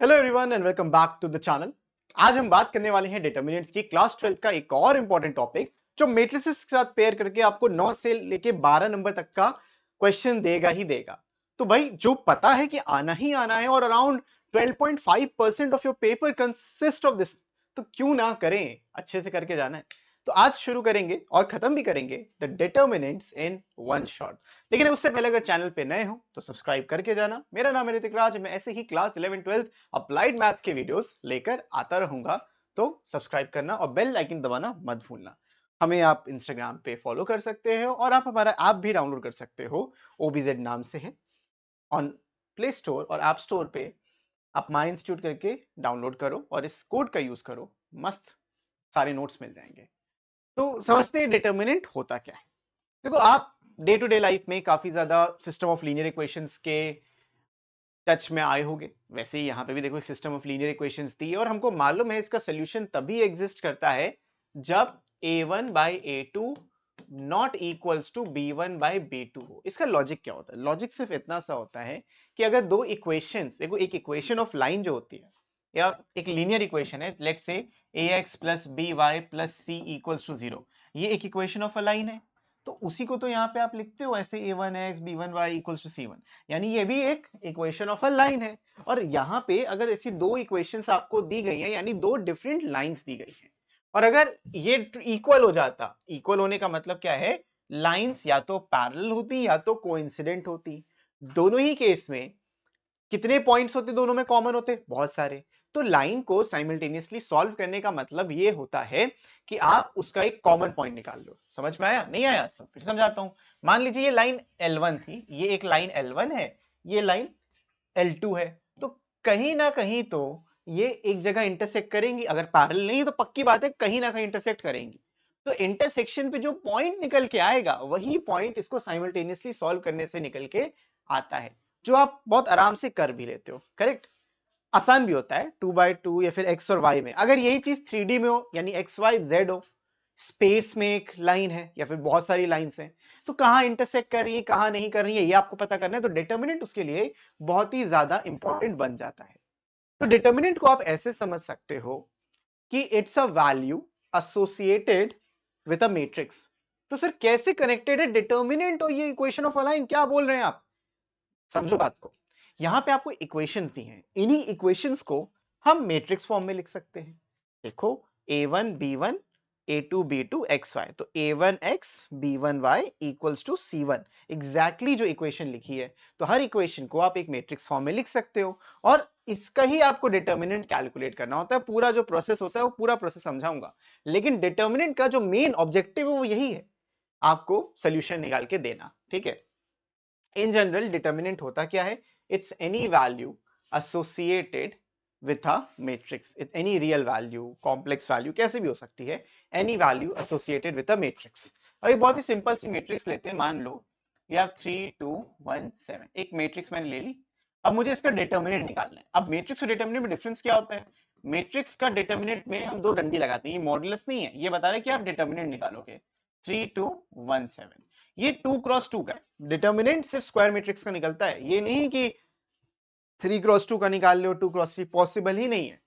Hello everyone and welcome back to the channel. आज हम बात करने वाले हैं डिटरमिनेंट्स की क्लास 12 का एक और इंपॉर्टेंट टॉपिक जो मैट्रिसेस के साथ पेयर करके आपको 9 से लेके 12 नंबर तक का क्वेश्चन देगा ही देगा। तो भाई जो पता है कि आना ही आना है और around 12.5% of your paper consist of this, तो क्यों ना करें, अच्छे से करके जाना है। तो आज शुरू करेंगे और खत्म भी करेंगे the determinants in one shot. लेकिन उससे पहले अगर चैनल पे नए हो तो सब्सक्राइब करके जाना। मेरा नाम है ऋतिक राज, मैं ऐसे ही क्लास 11 12 अप्लाइड मैथ्स के वीडियोस लेकर आता रहूंगा। तो सब्सक्राइब करना और बेल आइकन दबाना मत भूलना। हमें आप इंस्टाग्राम पे फॉलो कर सकते हो और आप हमारा ऐप भी डाउनलोड कर सकते हो। ओबीजेड नाम से है ऑन प्ले स्टोर और ऐप स्टोर पे। आप माई इंस्टीट्यूट करके डाउनलोड करो और इस कोड का यूज करो, मस्त सारे नोट्स मिल जाएंगे। तो समझते हैं डिटर्मिनेंट होता क्या है। देखो, आप डे टू डे लाइफ में काफी ज्यादा सिस्टम ऑफ लीनियर इक्वेशंस के टच में आए होंगे। वैसे ही यहाँ पे भी देखो सिस्टम ऑफ लीनियर इक्वेशंस दी है और हमको मालूम है इसका सोल्यूशन तभी एग्जिस्ट करता है जब a1 by a2 not equals to b1 by b2 हो। इसका लॉजिक क्या होता है? लॉजिक सिर्फ इतना सा होता है कि अगर दो इक्वेशंस, देखो एक इक्वेशन ऑफ लाइन जो होती है या एक लीनियर इक्वेशन है, let's say ax plus by plus c equals to 0, ये एक इक्वेशन ऑफ अ लाइन है। तो उसी को तो यहाँ पे आप लिखते हो ऐसे a1x b1y equals to c1, यानी ये भी एक इक्वेशन ऑफ अ लाइन है। और यहाँ पे अगर ऐसी दो इक्वेशंस आपको दी गई हैं, यानी दो डिफरेंट लाइंस दी गई हैं, और अगर ये इक्वल हो जाता, इक्वल होने का मतलब क्या है, लाइंस या तो पैरेलल होती या तो कोइंसिडेंट होती। दोनों ही केस में कितने पॉइंट्स होते, दोनों में कॉमन होते बहुत सारे। तो लाइन को साइमल्टेनियसली सॉल्व करने का मतलब ये होता है कि आप उसका एक कॉमन पॉइंट निकाल लो। समझ में आया? नहीं आया? सब फिर समझाता हूं। मान लीजिए ये लाइन L1 थी, ये एक लाइन L1 है, ये लाइन L2 है। तो कहीं ना कहीं तो ये एक जगह इंटरसेक्ट करेंगी, अगर पैरेलल नहीं तो पक्की बात है कहीं ना कहीं इंटरसेक्ट करेंगी। तो इंटरसेक्शन पे जो पॉइंट निकल के आएगा वही पॉइंट इसको साइमल्टेनियसली सॉल्व करने से निकल के आता है, जो आप बहुत आराम से कर भी लेते हो। करेक्ट? आसान भी होता है 2 by 2 या फिर एक्स और वाई में। अगर यही चीज 3D में हो, यानी एक्स वाई जेड हो, स्पेस में एक लाइन है या फिर बहुत सारी लाइंस हैं, तो कहां इंटरसेक्ट कर रही है कहां नहीं कर रही है ये आपको पता करना है। तो डिटर्मिनेंट उसके लिए बहुत ही ज्यादा इंपॉर्टेंट बन जाता है। तो डिटर्मिनेंट को आप ऐसे समझ सकते हो कि it's a value associated with a matrix. तो सर कैसे कनेक्टेड है डिटर्मिनेंट और ये इक्वेशन ऑफ अ लाइन? क्या बोल रहे हैं आप? समझो बात को। यहां पे आपको इक्वेशंस दी हैं, इन्हीं इक्वेशंस को हम मैट्रिक्स फॉर्म में लिख सकते हैं। देखो, a1 b1 a2 b2 xy, तो a1x b1y equals to c1, exactly जो इक्वेशन लिखी है। तो हर इक्वेशन को आप एक मैट्रिक्स फॉर्म में लिख सकते हो और इसका ही आपको डिटर्मिनेंट कैलकुलेट करना होता है। पूरा जो प्रोसेस होता है वो पूरा प्रोसेस समझाऊंगा, लेकिन डिटर्मिनेंट का जो मेन ऑब्जेक्टिव है वो यही है, आपको सोल्यूशन निकाल के देना। ठीक है? इन जनरल डिटर्मिनेंट होता क्या है? It's any value associated with a matrix. Any real value, complex value, कैसे भी हो सकती है, any value associated with a matrix. अभी बहुत ही सिंपल सी मैट्रिक्स लेते हैं। मान लो वी हैव 3 2 1 7, एक मैट्रिक्स मैंने ले ली। अब मुझे इसका डिटर्मिनेंट निकालना है। अब मैट्रिक्स और डिटर्मिनेंट में डिफरेंस क्या होता है? मैट्रिक्स का डिटर्मिनेंट में हम दो डंडी लगाते हैं, ये मॉडुलस नहीं है, ये बता रहे हैं कि आप डिटर्मिनेंट निकालोगे 3 2 1 7। ये 2 क्रॉस 2 का है। डिटर्मिनेंट सिर्फ स्क्वायर मैट्रिक्स का निकलता है, ये नहीं कि 3 क्रॉस 2 का निकाल लो, 2 क्रॉस 3, पॉसिबल ही नहीं है।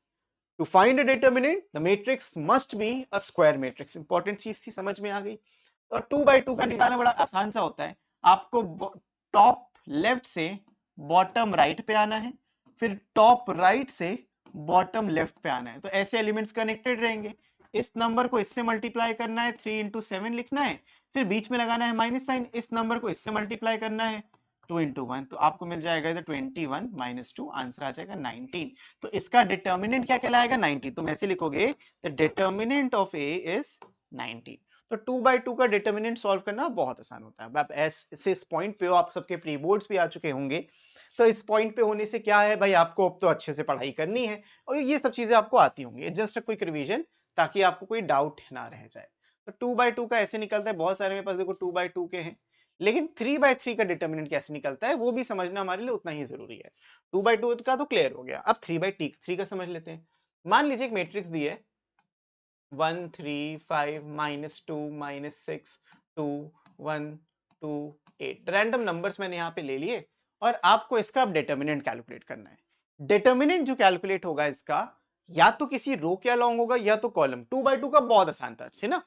To find a determinant the matrix must be a square matrix. Important चीज थी, समझ में आ गई। और 2 by 2 का निकालना बड़ा आसान सा होता है। आपको टॉप लेफ्ट से बॉटम राइट पे आना है, फिर टॉप राइट से बॉटम लेफ्ट पे आना है। तो ऐसे एलिमेंट्स कनेक्टेड रहेंगे। इस नंबर को इससे मल्टीप्लाई करना है, 3 into 7 लिखना है, फिर बीच में लगाना है माइनस साइन। इस नंबर को इससे मल्टीप्लाई करना है 2 into 1, तो आपको मिल जाएगा इधर 21 - 2, आंसर आ जाएगा 19। तो इसका डिटर्मिनेंट क्या कहलाएगा? 19। तुम ऐसे लिखोगे the determinant of A is 19। तो 2 by 2 का डिटर्मिनेंट सॉल्व करना बहुत आसान होता है। आप ऐसे इस पॉइंट पे हो, आप सबके प्री बोर्ड्स भी आ चुके होंगे। तो इस पॉइंट पे होने से क्या है भाई, आपको अब तो अच्छे से पढ़ाई करनी है और ये सब चीजें आपको आती होंगी। जस्ट अ क्विक रिवीजन, ताकि आपको कोई डाउट ना रह जाए। तो 2 by 2 का ऐसे निकलता है, बहुत सारे मेरे पास देखो 2 by 2 के हैं। लेकिन 3 by 3 का डिटर्मिनेंट कैसे निकलता है वो भी समझना हमारे लिए उतना ही जरूरी है। 2 by 2 का तो क्लियर हो गया, अब 3 by 3 का समझ लेते हैं। मान लीजिए एक मैट्रिक्स दी है 1 3 5 -2 -6 2 1 2 8, रैंडम नंबर्स मैंने यहाँ पे ले लिए और आपको इसका अब डिटर्मिनेंट कैलकुलेट करना है। डिटर्मिनेंट जो कैलकुलेट होगा इसका या तो किसी रो के अलॉन्ग होगा या तो कॉलम। 2/2 का बहुत आसान था, है ना,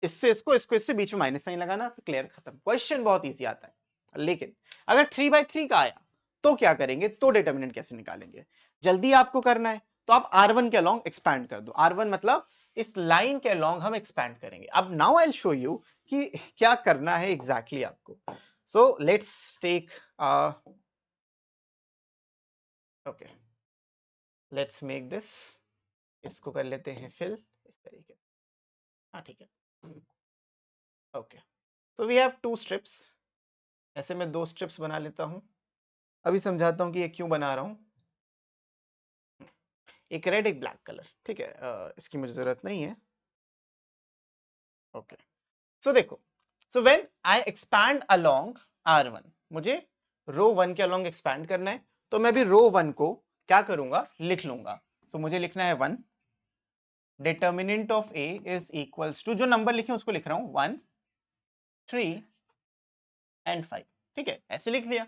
इससे इसको इससे बीच में माइनस साइन लगाना तो क्लियर, खत्म, क्वेश्चन बहुत इजी आता है। लेकिन अगर 3/3 का आया तो क्या करेंगे, तो डिटर्मिनेंट कैसे निकालेंगे, जल्दी आपको करना है तो आप R1 के अलॉन्ग एक्सपैंड कर दो। R1 मतलब इस लाइन के अलॉन्ग हम एक्सपैंड करेंगे। अब now I will show you कि क्या करना है एग्जैक्टली आपको। So let's take okay, let's make this, इसको कर लेते हैं फिल इस तरीके से। हाँ ठीक है, ओके। तो वी हैव 2 स्ट्रिप्स, ऐसे मैं 2 स्ट्रिप्स बना लेता हूं। अभी समझाता हूं कि ये क्यों बना रहा हूं। एक रेड एक ब्लैक कलर, ठीक है, इसकी मुझे जरूरत नहीं है। ओके, सो देखो, so when I expand along R1, मुझे रो 1 के अलोंग एक्सपैंड करना है, तो मैं भी रो 1 को क्या करूंगा, लिख लूंगा। सो मुझे लिखना है 1, determinant of A is equals to, जो नंबर लिखे उसको लिख रहा हूं, 1 3 एंड 5, ठीक है, ऐसे लिख लिया।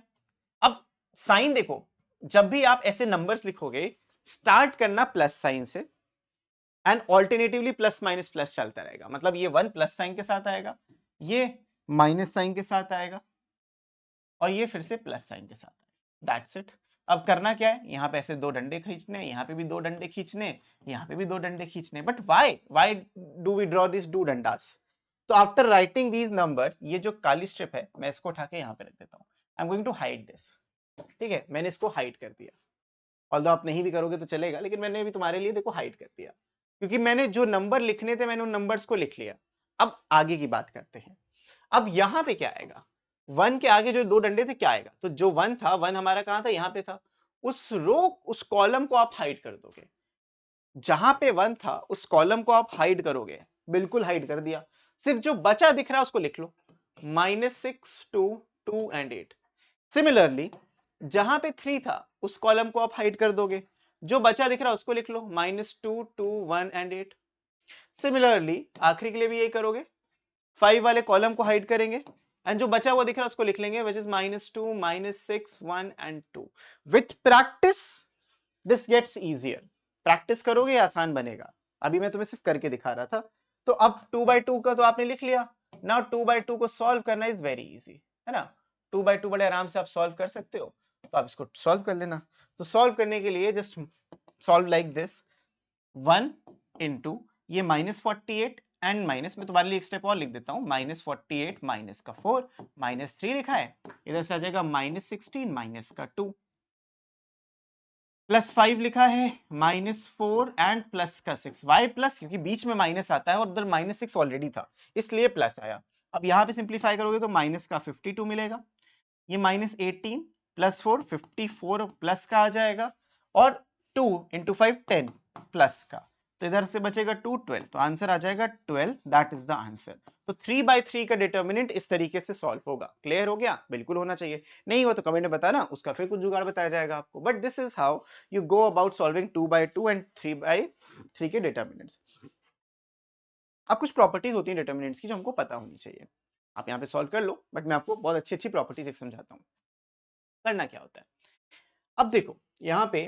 अब साइन देखो, जब भी आप ऐसे नंबर्स लिखोगे स्टार्ट करना प्लस साइन से and alternatively plus minus plus चलता रहेगा। मतलब ये 1 प्लस साइन के साथ आएगा, ये माइनस साइन के साथ आएगा और ये फिर से प्लस साइन के साथ आएगा। That's it. अब करना क्या है, यहाँ पे ऐसे 2 डंडे खींचने, यहाँ पे भी 2 डंडे खींचने, यहाँ पे भी 2 डंडे खींचने। But why do we draw this 2 डंडास? तो आफ्टर राइटिंग दीज नंबर्स, ये जो काली स्ट्रिप है मैं इसको उठा के यहाँ पे रख देता हूँ। I am going to hide this, ठीक है, मैंने इसको हाइड कर दिया। ऑल्दो आप नहीं भी करोगे तो चलेगा, लेकिन मैंने भी तुम्हारे लिए देखो हाइड कर दिया, क्योंकि मैंने जो नंबर लिखने थे मैंने उन नंबर्स को लिख लिया। अब आगे की बात करते हैं। अब यहां पे क्या आएगा, 1 के आगे जो 2 डंडे थे क्या आएगा, तो जो 1 था, 1 हमारा कहां था, यहां पे था। उस रो, उस कॉलम को आप हाइड कर दोगे। जहां पे 1 था उस कॉलम को आप हाइड करोगे, बिल्कुल हाइड कर दिया। सिर्फ जो बचा दिख रहा है उसको लिख लो, -6 2 2 एंड 8। सिमिलरली जहां पे 3 था उस कॉलम को आप हाइड कर दोगे, जो बचा दिख रहा है उसको लिख लो, -2 2 1 एंड 8। सिमिलरली आखिरी के लिए भी यही करोगे, 5 वाले कॉलम को हाइड करेंगे एंड जो बचा हुआ दिख रहा है उसको लिख लेंगे, which is -2 -6 1 and 2। With practice this gets easier. Practice करोगे आसान बनेगा। अभी मैं तुम्हें सिर्फ करके दिखा रहा था। तो अब 2/2 का तो आपने लिख लिया। नाउ 2/2 को सॉल्व करना इज वेरी इजी, है ना। 2/2 बड़े आराम से आप सॉल्व कर सकते हो, तो आप इसको सॉल्व कर लेना। तो सॉल्व करने के लिए just solve like this, 1 into ये -48 एंड माइनस, मैं तुम्हारे लिए एक स्टेप और लिख देता हूं, -48 माइनस का 4 -3 लिखा है, इधर से आ जाएगा -16 माइनस का 2 प्लस 5 लिखा है, -4 एंड प्लस का 6। वाई प्लस, क्योंकि बीच में माइनस आता है और उधर -6 ऑलरेडी था इसलिए प्लस आया। अब यहाँ पे सिंप्लीफाई करोगे तो माइनस का 52 मिलेगा, ये -18 प्लस 4 54 प्लस का आ जाएगा, और 2 इंटू 5 10 प्लस का, तो इधर से बचेगा 2 12, तो आंसर आ जाएगा 12। That is the answer. तो 3/3 का डिटर्मिनेंट इस तरीके से सॉल्व होगा। क्लियर हो गया? बिल्कुल होना चाहिए। नहीं हो तो कमेंट में बताना, उसका फिर कुछ जुगाड़ बताया जाएगा आपको। But this is how you go about solving 2/2 and 3/3 के डिटर्मिनेंट्स। अब कुछ प्रॉपर्टीज होती हैं डिटर्मिनेंट्स की जो हमको पता होनी चाहिए। आप यहाँ पे सॉल्व कर लो, बट मैं आपको बहुत अच्छी अच्छी प्रॉपर्टीज एक समझाता हूँ। करना क्या होता है, अब देखो यहाँ पे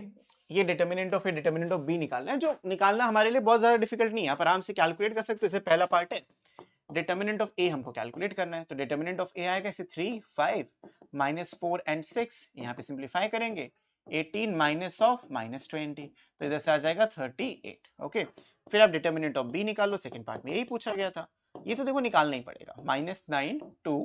ये determinant of A determinant of B निकालना है, जो निकालना हमारे लिए बहुत ज्यादा डिफिकल्ट नहीं है, आप आराम से कैलकुलेट कर सकते हो। जैसे पहला पार्ट है डिटर्मिनेंट ऑफ ए, हमको कैलकुलेट करना है, तो डिटर्मिनेंट ऑफ ए आएगा ऐसे 3 5 -4 एंड 6, यहाँ पे सिंप्लीफाई करेंगे 18 माइनस ऑफ -20, तो इधर से आ जाएगा 38। ओके, फिर आप डिटर्मिनेंट ऑफ बी निकाल लो, सेकंड पार्ट में यही पूछा गया था। ये तो देखो निकालना ही पड़ेगा, -9 2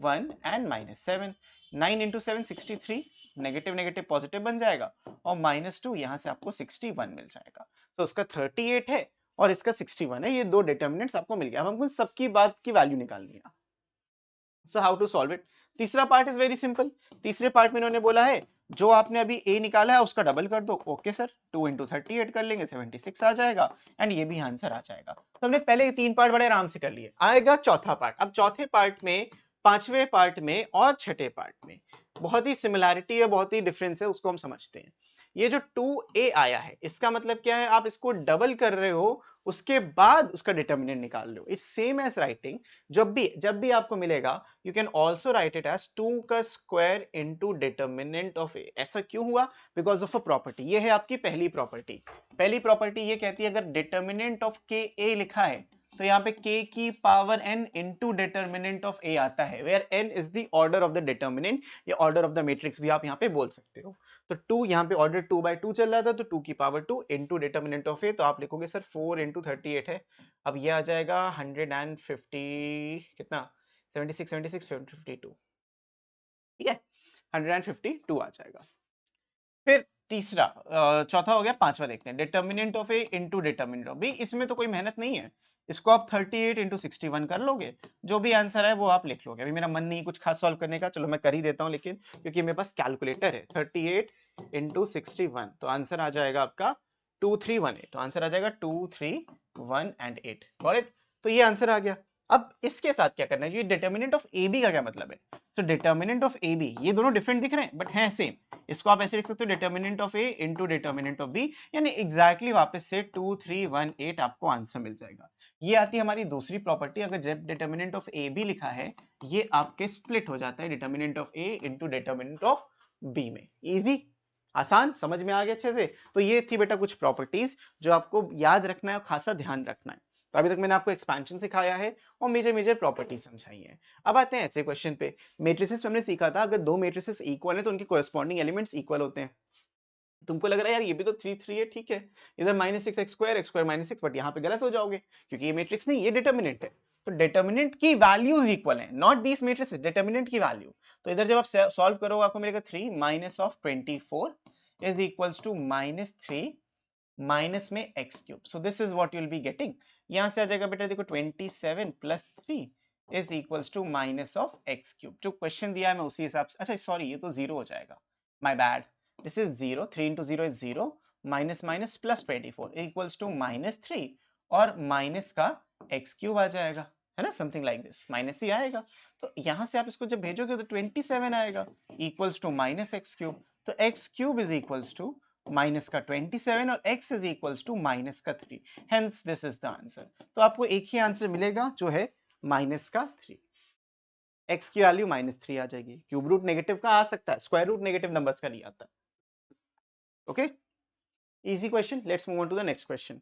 1 and -7, 9 into 7 63, negative negative positive बन जाएगा, और -2 यहाँ से आपको 61 मिल जाएगा। तो उसका 38 है और इसका 61 है, ये दो डिटर्मिनेंट्स आपको मिल गया। अब हमको सबकी बात की वैल्यू निकालनी है। So how to solve it? तीसरा पार्ट इज वेरी सिंपल। तीसरे पार्ट में इन्होंने बोला है जो आपने अभी a निकाला है उसका डबल कर दो। ओके सर, 2 इंटू 38 कर लेंगे, 76 आ जाएगा, एंड ये भी आंसर आ जाएगा। तो हमने पहले 3 पार्ट बड़े आराम से कर लिए। आएगा चौथा पार्ट। अब चौथे पार्ट में, पांचवें पार्ट में और छठे पार्ट में बहुत ही सिमिलैरिटी है, बहुत ही डिफरेंस है, उसको हम समझते हैं। ये जो 2a आया है इसका मतलब क्या है, आप इसको डबल कर रहे हो उसके बाद उसका डिटर्मिनेंट निकाल रहे हो। इट्स सेम एज राइटिंग, जब भी आपको मिलेगा you can also write it as 2 का square into determinant of a। ऐसा क्यों हुआ? Because of a property. ये है आपकी पहली प्रॉपर्टी। पहली प्रॉपर्टी ये कहती है अगर डिटर्मिनेंट ऑफ के a लिखा है तो यहाँ पे k की power n into determinant of a आता है, where n is the order of the determinant या ऑर्डर ऑफ द मैट्रिक्स भी आप यहाँ पे बोल सकते हो। तो 2 यहाँ पे ऑर्डर 2/2 चल रहा था, तो 2 की power 2 into determinant of a, तो आप लिखोगे सर 4 इंटू 38 है। अब ये आ जाएगा 150 कितना 76 76 52, ठीक है 152 आ जाएगा। फिर तीसरा चौथा हो गया, पांचवा देखते हैं determinant of A into determinant of B. इसमें तो कोई मेहनत नहीं है, इसको आप 38 इंटू 61 कर लोगे, जो भी आंसर है वो आप लिख लोगे। अभी मेरा मन नहीं कुछ खास सॉल्व करने का, चलो मैं कर ही देता हूं, लेकिन क्योंकि मेरे पास कैलकुलेटर है। 38 इंटू 61 तो आंसर आ जाएगा आपका 2318। तो आंसर आ जाएगा 2318 गॉट इट। तो ये आंसर आ गया। अब इसके साथ क्या करना है, ये डिटर्मिनेंट ऑफ ए बी का क्या मतलब है? तो डिटर्मिनेंट ऑफ ए बी, ये दोनों डिफरेंट दिख रहे हैं बट हैं सेम। इसको आप ऐसे लिख सकते हो determinant of A into determinant of B, यानी एग्जैक्टली वापस से 2318 आपको आंसर मिल जाएगा। ये आती है हमारी दूसरी प्रॉपर्टी। अगर जब डिटर्मिनेंट ऑफ ए बी लिखा है, ये आपके स्प्लिट हो जाता है determinant of A into determinant of B में। इजी, आसान, समझ में आ गया अच्छे से। तो ये थी बेटा कुछ प्रॉपर्टीज जो आपको याद रखना है और खासा ध्यान रखना है। तो अभी तक मैंने आपको एक्सपेंशन सिखाया है और मेजर मेजर प्रॉपर्टीज समझाई है। अब आते हैं ऐसे क्वेश्चन पे। मैट्रिसेस हमने सीखा था, अगर दो मैट्रिसेस इक्वल है तो उनके कोरेस्पॉन्डिंग एलिमेंट्स इक्वल होते हैं। तुमको लग रहा है यार ये भी तो 3 3 है, ठीक है, इधर -6 x स्क्वायर -6, बट यहाँ पे गलत हो जाओगे क्योंकि ये मैट्रिक्स नहीं, ये डिटर्मिनेंट है। तो डिटर्मिनेंट की वैल्यूज इक्वल है, नॉट दीस मैट्रिसेस, डिटर्मिनेंट की वैल्यू। तो इधर जब आप सॉल्व करोगे आपको मिलेगा 3 minus of 24 is equals to -3 minus में x cube. So this is what you will be getting. यहां से आ जाएगा बेटा देखो 27 plus 3 is equals to minus of x cube. जो क्वेश्चन दिया है मैं उसी हिसाब से, अच्छा सॉरी ये तो जीरो हो जाएगा, my bad, this is zero, 3 into zero is zero, minus minus plus 24 equals to -3 और माइनस का एक्स क्यूब आ जाएगा, है ना, समथिंग लाइक दिस, माइनस ही आएगा। तो यहां से आप इसको जब भेजोगे तो 27 आएगा equals to minus x cube. तो x cube is equals to minus का 27 और x is equals to minus का 3, hence this is the answer. तो आपको एक ही आंसर मिलेगा जो है माइनस का 3। x की वैल्यू -3 आ जाएगी। क्यूब रूट नेगेटिव का आ सकता है, स्क्वायर रूट नेगेटिव नंबर्स का नहीं आता। Okay, easy question. Let's move on to the next question.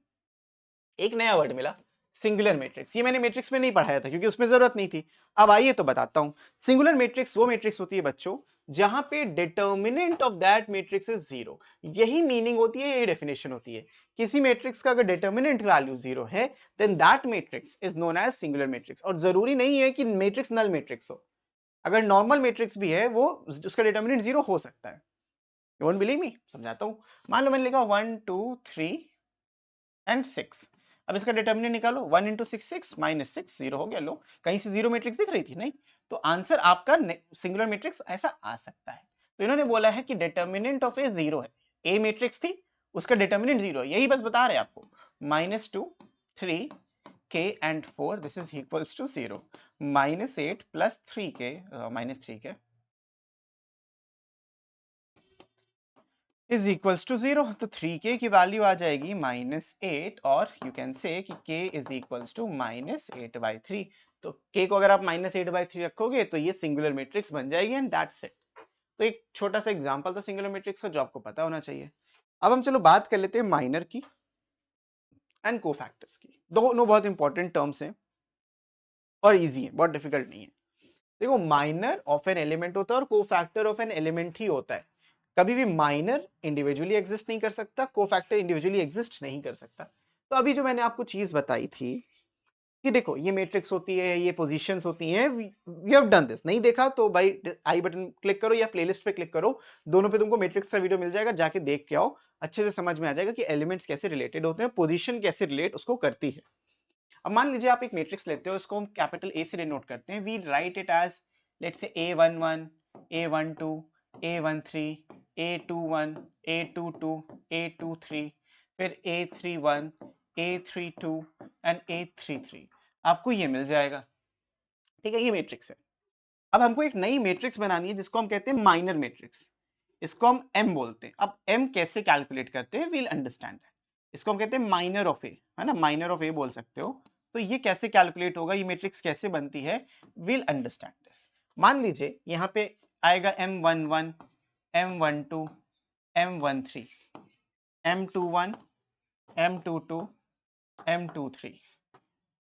एक नया वर्ड मिला, सिंगुलर मैट्रिक्स। ये मैंने मैट्रिक्स में नहीं पढ़ाया था क्योंकि उसमें जरूरत नहीं थी। अब आइए तो बताता हूं। सिंगुलर मैट्रिक्स वो मैट्रिक्स होती है बच्चों जहां पे determinant of that matrix is zero. यही मीनिंग होती है, यही डेफिनेशन होती है। किसी मैट्रिक्स का अगर डिटर्मिनेंट वैल्यू जीरो है then that matrix is known as singular matrix. और जरूरी नहीं है कि मैट्रिक्स नल मैट्रिक्स हो, अगर नॉर्मल मैट्रिक्स भी है वो उसका डिटर्मिनेंट जीरो हो सकता है। यू वोंट बिलीव मी, समझाता हूं। मान लो मैंने लिखा 1 2 3 एंड 6। अब इसका डिटर्मिनेंट निकालो, 1 इंटू 6 6 माइनस 6, जीरो हो गया। लो, कहीं से जीरो मैट्रिक्स दिख रही थी नहीं, तो आंसर आपका सिंगुलर मैट्रिक्स ऐसा आ सकता है। तो इन्होंने बोला है कि डिटर्मिनेंट ऑफ ए जीरो है, ए मैट्रिक्स थी उसका डिटर्मिनेंट जीरो है, यही बस बता रहे हैं आपको। -2 3 k and 4 this is equals to 0, -8 plus 3k -3k is equals to 0। तो 3k की वैल्यू आ जाएगी -8 और यू कैन से कि k इज इक्वल्स टू -8/3। तो k को अगर आप -8/3 रखोगे तो ये सिंगुलर मैट्रिक्स बन जाएगी एंड दैट्स इट। तो एक छोटा सा एग्जांपल था सिंगुलर मैट्रिक्स का जो आपको पता होना चाहिए। अब हम चलो बात कर लेते हैं माइनर की एंड कोफैक्टर्स की। दोनों बहुत इंपॉर्टेंट टर्म्स हैं और इजी है, बहुत डिफिकल्ट नहीं है। देखो, माइनर ऑफ एन एलिमेंट होता है और कोफैक्टर ऑफ एन एलिमेंट ही होता है। कभी भी माइनर इंडिविजुअली एग्जिस्ट नहीं कर सकता, कोफैक्टर इंडिविजुअली एग्जिस्ट नहीं कर सकता। तो अभी जो मैंने आपको चीज बताई थी कि देखो ये मैट्रिक्स होती है, ये पोजीशंस होती हैं, वी हैव डन दिस। नहीं देखा तो भाई आई बटन क्लिक करो या प्लेलिस्ट पे क्लिक करो, दोनों पे तुमको मैट्रिक्स का वीडियो मिल जाएगा, जाके देख के आओ, अच्छे से समझ में आ जाएगा कि एलिमेंट्स कैसे रिलेटेड होते हैं, पोजीशन कैसे रिलेट उसको करती है। अब मान लीजिए आप एक मैट्रिक्स लेते हो, इसको हम कैपिटल ए से डिनोट करते हैं। We write it as let's say A11 A12 A13 A21 A22 A23, फिर A31 A32 एंड A33। आपको ये मिल जाएगा, ठीक है, ये मैट्रिक्स है। अब हमको एक नई मैट्रिक्स बनानी है जिसको हम कहते हैं माइनर मैट्रिक्स। इसको हम m बोलते हैं। अब m कैसे कैलकुलेट करते हैं, वील अंडरस्टैंड। इसको हम कहते हैं माइनर ऑफ ए, है ना, माइनर ऑफ ए बोल सकते हो। तो ये कैसे कैलकुलेट होगा, ये मैट्रिक्स कैसे बनती है, वील अंडरस्टैंड दिस। मान लीजिए यहाँ पे आएगा m11, m12, m13, m21, m22, m23,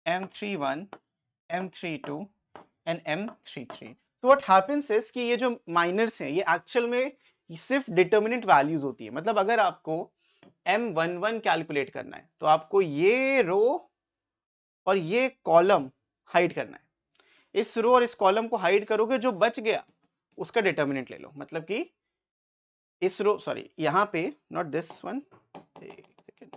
m31, m32 and m33। so what happens is कि ये जो माइनर्स हैं ये एक्चुअल में सिर्फ डिटर्मिनेंट वैल्यूज होती है। मतलब अगर आपको m11 कैलकुलेट करना है तो आपको ये रो और ये कॉलम हाइड करना है। इस रो और इस कॉलम को हाइड करोगे, जो बच गया उसका डिटर्मिनेंट ले लो। मतलब कि इस रो, सॉरी यहां पे नॉट दिस वन, एक सेकेंड,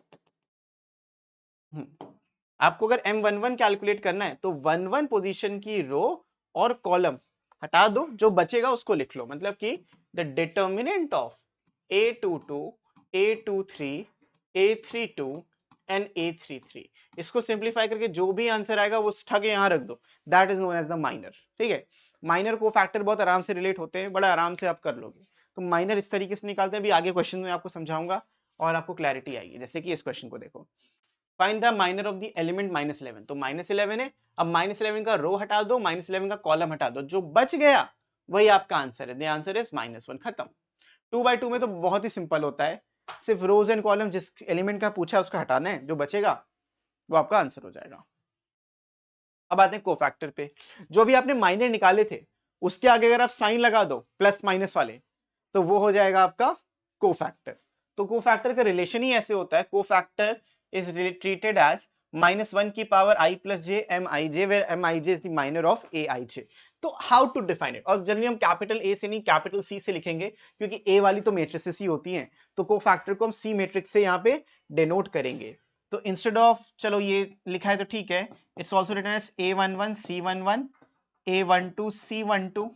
आपको अगर m11 कैलकुलेट करना है तो 11 पोजीशन की रो और कॉलम हटा दो, जो बचेगा उसको लिख लो। मतलब कि the determinant of a22, a23, a32 and a33, इसको सिंप्लीफाई करके जो भी आंसर आएगा वो उठा के यहां रख दो। That is known as the minor. ठीक है, माइनर को फैक्टर बहुत आराम से रिलेट होते हैं, बड़ा आराम से आप कर लोगे। तो माइनर इस तरीके से निकालते हैं। अभी आगे क्वेश्चन में आपको समझाऊंगा और आपको क्लैरिटी आएगी। जैसे कि इस क्वेश्चन को देखो, find the minor of the element -11। तो -11 है, अब -11 का रो हटा दो, -11 का कॉलम हटा दो, जो बच गया वही आपका आंसर है। The answer is -1। खत्म। 2/2 में तो बहुत ही सिंपल होता है, सिर्फ रोज एंड कॉलम जिस एलिमेंट का पूछा उसका हटाना है, जो बचेगा वो आपका आंसर हो जाएगा। अब आते हैं कोफैक्टर पे। जो भी आपने माइनर निकाले थे उसके आगे अगर आप साइन लगा दो प्लस माइनस वाले, तो वो हो जाएगा आपका कोफैक्टर। तो कोफैक्टर का रिलेशन ही ऐसे होता है, कोफैक्टर इज ट्रीटेड एज -1 की power i plus j M i j, where M i j is the minor of A i j. तो हाउ टू डिफाइन इट, और जनरली हम कैपिटल ए से नहीं कैपिटल सी से लिखेंगे, क्योंकि ए वाली तो मैट्रिसेस ही होती हैं। तो कोफैक्टर को हम सी मैट्रिक्स से यहाँ पे डिनोट करेंगे। तो इंस्टेड ऑफ, चलो ये लिखा है तो ठीक है, it's also written as a11 c11 a12 c12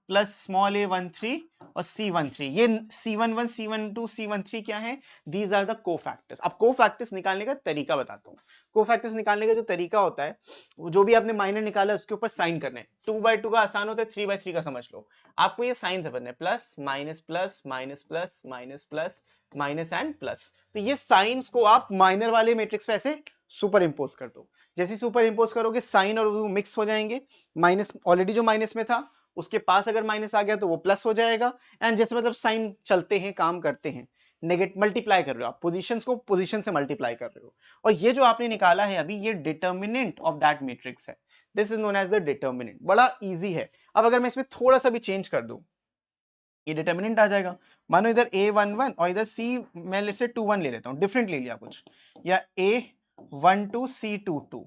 plus small a13 और c13। ये c11 c12 c13 क्या है, दीज आर द कोफैक्टर्स। अब कोफैक्टर्स निकालने का तरीका बताता हूँ। कोफैक्टर्स निकालने का जो तरीका होता है, जो भी आपने माइनर निकाला उसके ऊपर साइन करना है। 2/2 का आसान होता है, 3/3 का समझ लो। आपको ये साइन समझना है, plus minus plus minus plus minus plus minus and plus. तो ये साइंस को आप माइनर वाले मैट्रिक्स पे ऐसे सुपर इंपोज कर दो। जैसे सुपर इंपोज करोगे साइन और वो मिक्स हो जाएंगे। माइनस ऑलरेडी जो माइनस में था उसके पास अगर माइनस आ गया तो वो प्लस हो जाएगा। एंड जैसे मतलब साइन चलते हैं, काम करते हैं, नेगेटिव मल्टीप्लाई कर रहे हो आप, पोजीशंस को पोजीशन से मल्टीप्लाई कर रहे हो। और ये जो आपने निकाला है अभी, ये डिटर्मिनेंट ऑफ दैट मैट्रिक्स है। This is known as the determinant. बड़ा इजी है। अब अगर मैं इसमें थोड़ा सा भी चेंज कर दूं, ये डिटर्मिनेंट आ जाएगा। मानो इधर a11 और इधर c, मैं लेट्स से 21 ले लेता हूं, डिफरेंट ले लिया कुछ, या a12 c22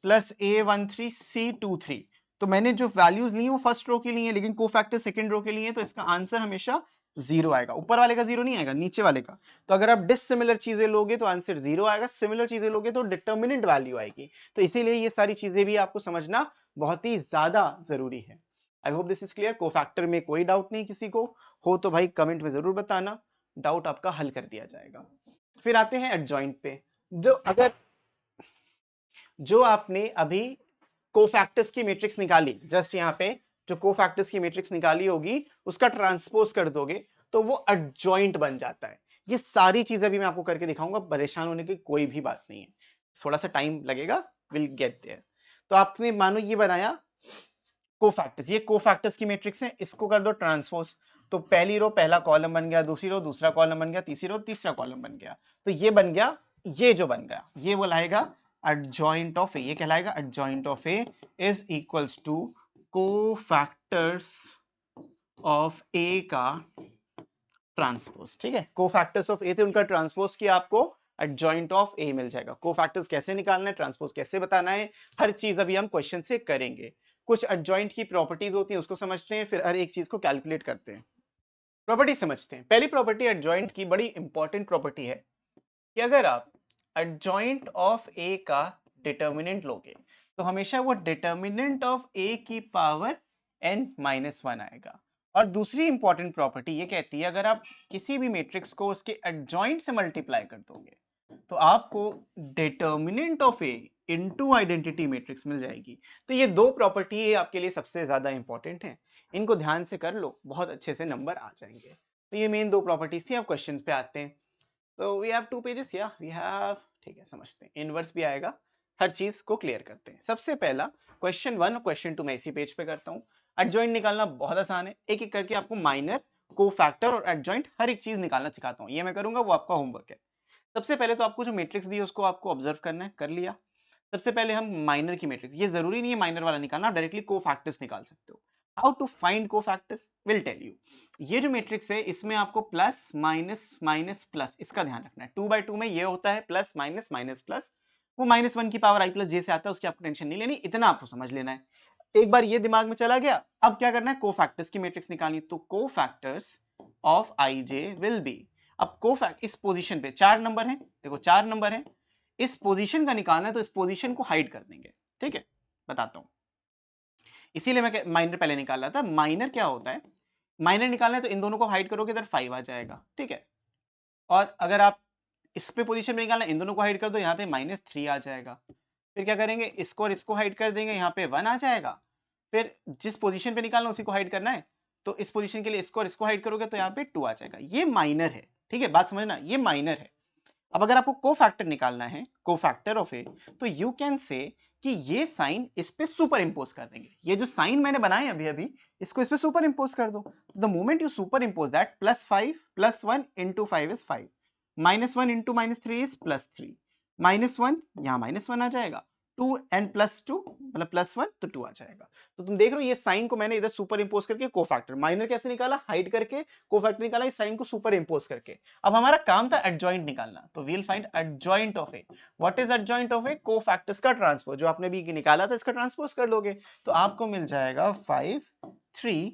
plus a13 c23। तो मैंने जो वैल्यूज ली वो फर्स्ट रो के लिए है, लेकिन कोफैक्टर सेकंड रो के लिए है, तो इसका आंसर हमेशा 0 आएगा। ऊपर वाले का 0 नहीं आएगा, नीचे वाले का। तो अगर आप डिसिमिलर चीजें लोगे तो आंसर 0 आएगा, सिमिलर चीजें लोगे तो डिटर्मिनेंट वैल्यू आएगी। तो इसीलिए ये सारी चीजें भी आपको समझना बहुत ही ज्यादा जरूरी है। आई hope this is clear. Cofactor में कोई डाउट नहीं किसी को हो तो भाई कमेंट में जरूर बताना, डाउट आपका हल कर दिया जाएगा। फिर आते हैं एडजॉइंट पे। जो आपने अभी कोफैक्टर्स की मैट्रिक्स निकाली, जस्ट यहाँ पे जो कोफैक्टर्स की मैट्रिक्स निकाली होगी उसका ट्रांसपोज कर दोगे तो वो एडजॉइंट बन जाता है। ये सारी चीजें भी मैं आपको करके दिखाऊंगा, परेशान होने की कोई भी बात नहीं है, थोड़ा सा टाइम लगेगा, विल गेट देयर। तो आपने मानो ये बनाया कोफैक्टर्स, ये कोफैक्टर्स की मैट्रिक्स है, इसको कर दो ट्रांसपोज। तो पहली रो पहला कॉलम बन गया, दूसरी रो दूसरा कॉलम बन गया, तीसरी रो तीसरा कॉलम बन गया। तो ये बन गया, ये जो बन गया ये वो लाएगा adjoint of A। ये कहलाएगा adjoint of A is equals to cofactors of A का ट्रांसपोज। ठीक है, कोफैक्टर्स ऑफ A थे, उनका ट्रांसपोज किया, आपको adjoint of A मिल जाएगा। कोफैक्टर्स कैसे निकालना है, ट्रांसपोज कैसे बताना है, हर चीज अभी हम क्वेश्चन से करेंगे। कुछ adjoint की प्रॉपर्टीज होती हैं उसको समझते हैं, फिर हर एक चीज को कैलकुलेट करते हैं। प्रॉपर्टी समझते हैं। पहली प्रॉपर्टी adjoint की बड़ी इंपॉर्टेंट प्रॉपर्टी है कि अगर आप adjoint ऑफ A का डिटर्मिनेंट लोगे तो हमेशा वो डिटर्मिनेंट ऑफ A की पावर n-1 आएगा। और दूसरी इंपॉर्टेंट प्रॉपर्टी ये कहती है अगर आप किसी भी मैट्रिक्स को उसके adjoint से मल्टीप्लाई कर दोगे तो आपको determinant of A into identity matrix मिल जाएगी। तो ये दो प्रॉपर्टी आपके लिए सबसे ज्यादा इंपॉर्टेंट है, इनको ध्यान से कर लो, बहुत अच्छे से नंबर आ जाएंगे। तो ये मेन दो प्रॉपर्टीज थी। अब क्वेश्चंस पे आते हैं। तो वी हैव 2 पेजेस या वी हैव, ठीक है समझते हैं, इनवर्स भी आएगा, हर चीज को क्लियर करते हैं। सबसे पहला क्वेश्चन 1 और क्वेश्चन 2 मैं इसी पेज पे करता हूँ। एडजॉइंट निकालना बहुत आसान है, एक एक करके आपको माइनर, कोफैक्टर और एडजॉइंट हर एक चीज निकालना सिखाता हूँ। ये मैं करूंगा, वो आपका होमवर्क है। सबसे पहले तो आपको जो मैट्रिक्स दी है उसको आपको ऑब्जर्व करना है, कर लिया। सबसे पहले हम माइनर की मैट्रिक्स, ये जरूरी नहीं है माइनर वाला निकालना, आप डायरेक्टली कोफैक्टर्स निकाल सकते हो। How to find cofactors will tell you. ये जो मैट्रिक्स है इसमें आपको प्लस माइनस माइनस प्लस, इसका ध्यान रखना है। 2/2 में ये होता है प्लस माइनस माइनस प्लस, वो -1 की पावर i प्लस जे से आता है, उसकी आपको टेंशन नहीं लेनी, इतना आपको समझ लेना है। एक बार ये दिमाग में चला गया, अब क्या करना है, कोफैक्टर्स की मैट्रिक्स निकालनी। तो cofactors of I J will be, अब कोफैक्ट इस पोजीशन पे 4 नंबर है, देखो 4 नंबर है, इस पोजीशन का निकालना है तो इस पोजीशन को हाइड कर देंगे। ठीक है, बताता हूं, इसीलिए मैं माइनर पहले निकाल रहा था। माइनर क्या होता है, माइनर निकालना है तो इन दोनों को हाइड करोगे, इधर 5 आ जाएगा। ठीक है, और अगर आप इस पे पोजीशन में निकालना, इन दोनों को हाइड कर दो, यहाँ पे -3 आ जाएगा। फिर क्या करेंगे, इसको और इसको हाइड कर देंगे, यहाँ पे 1 आ जाएगा। फिर जिस पोजीशन पे निकालना उसी को हाइड करना है, तो इस पोजीशन के लिए इसको और इसको हाइड करोगे तो यहाँ पे 2 आ जाएगा। ये माइनर है, ठीक है, बात समझना, ये माइनर है। अब अगर आपको कोफैक्टर निकालना है, कोफैक्टर ऑफ ए, तो यू कैन से कि ये साइन इस पे सुपर इंपोज कर देंगे। ये जो साइन मैंने बनाए अभी अभी, इसको इस पे सुपर इंपोज कर दो। The moment you super impose that, +5 + 1 × 5 is 5, -1 × -3 is +3, -1 यहाँ -1 आ जाएगा, 2 एंड +2 मतलब +1 तो 2 आ जाएगा। तो तुम देख रहे हो ये साइन को मैंने इधर सुपर इंपोज करके कोफैक्टर, माइनर कैसे निकाला, हाइड करके, कोफैक्टर निकाला इस साइन को सुपर इंपोज करके। अब हमारा काम था एडजॉइंट निकालना, तो we'll find adjoint of A. What is adjoint of A, cofactors का ट्रांसपोज, जो आपने भी निकाला था इसका ट्रांसपोज कर लोगे तो आपको मिल जाएगा 5 3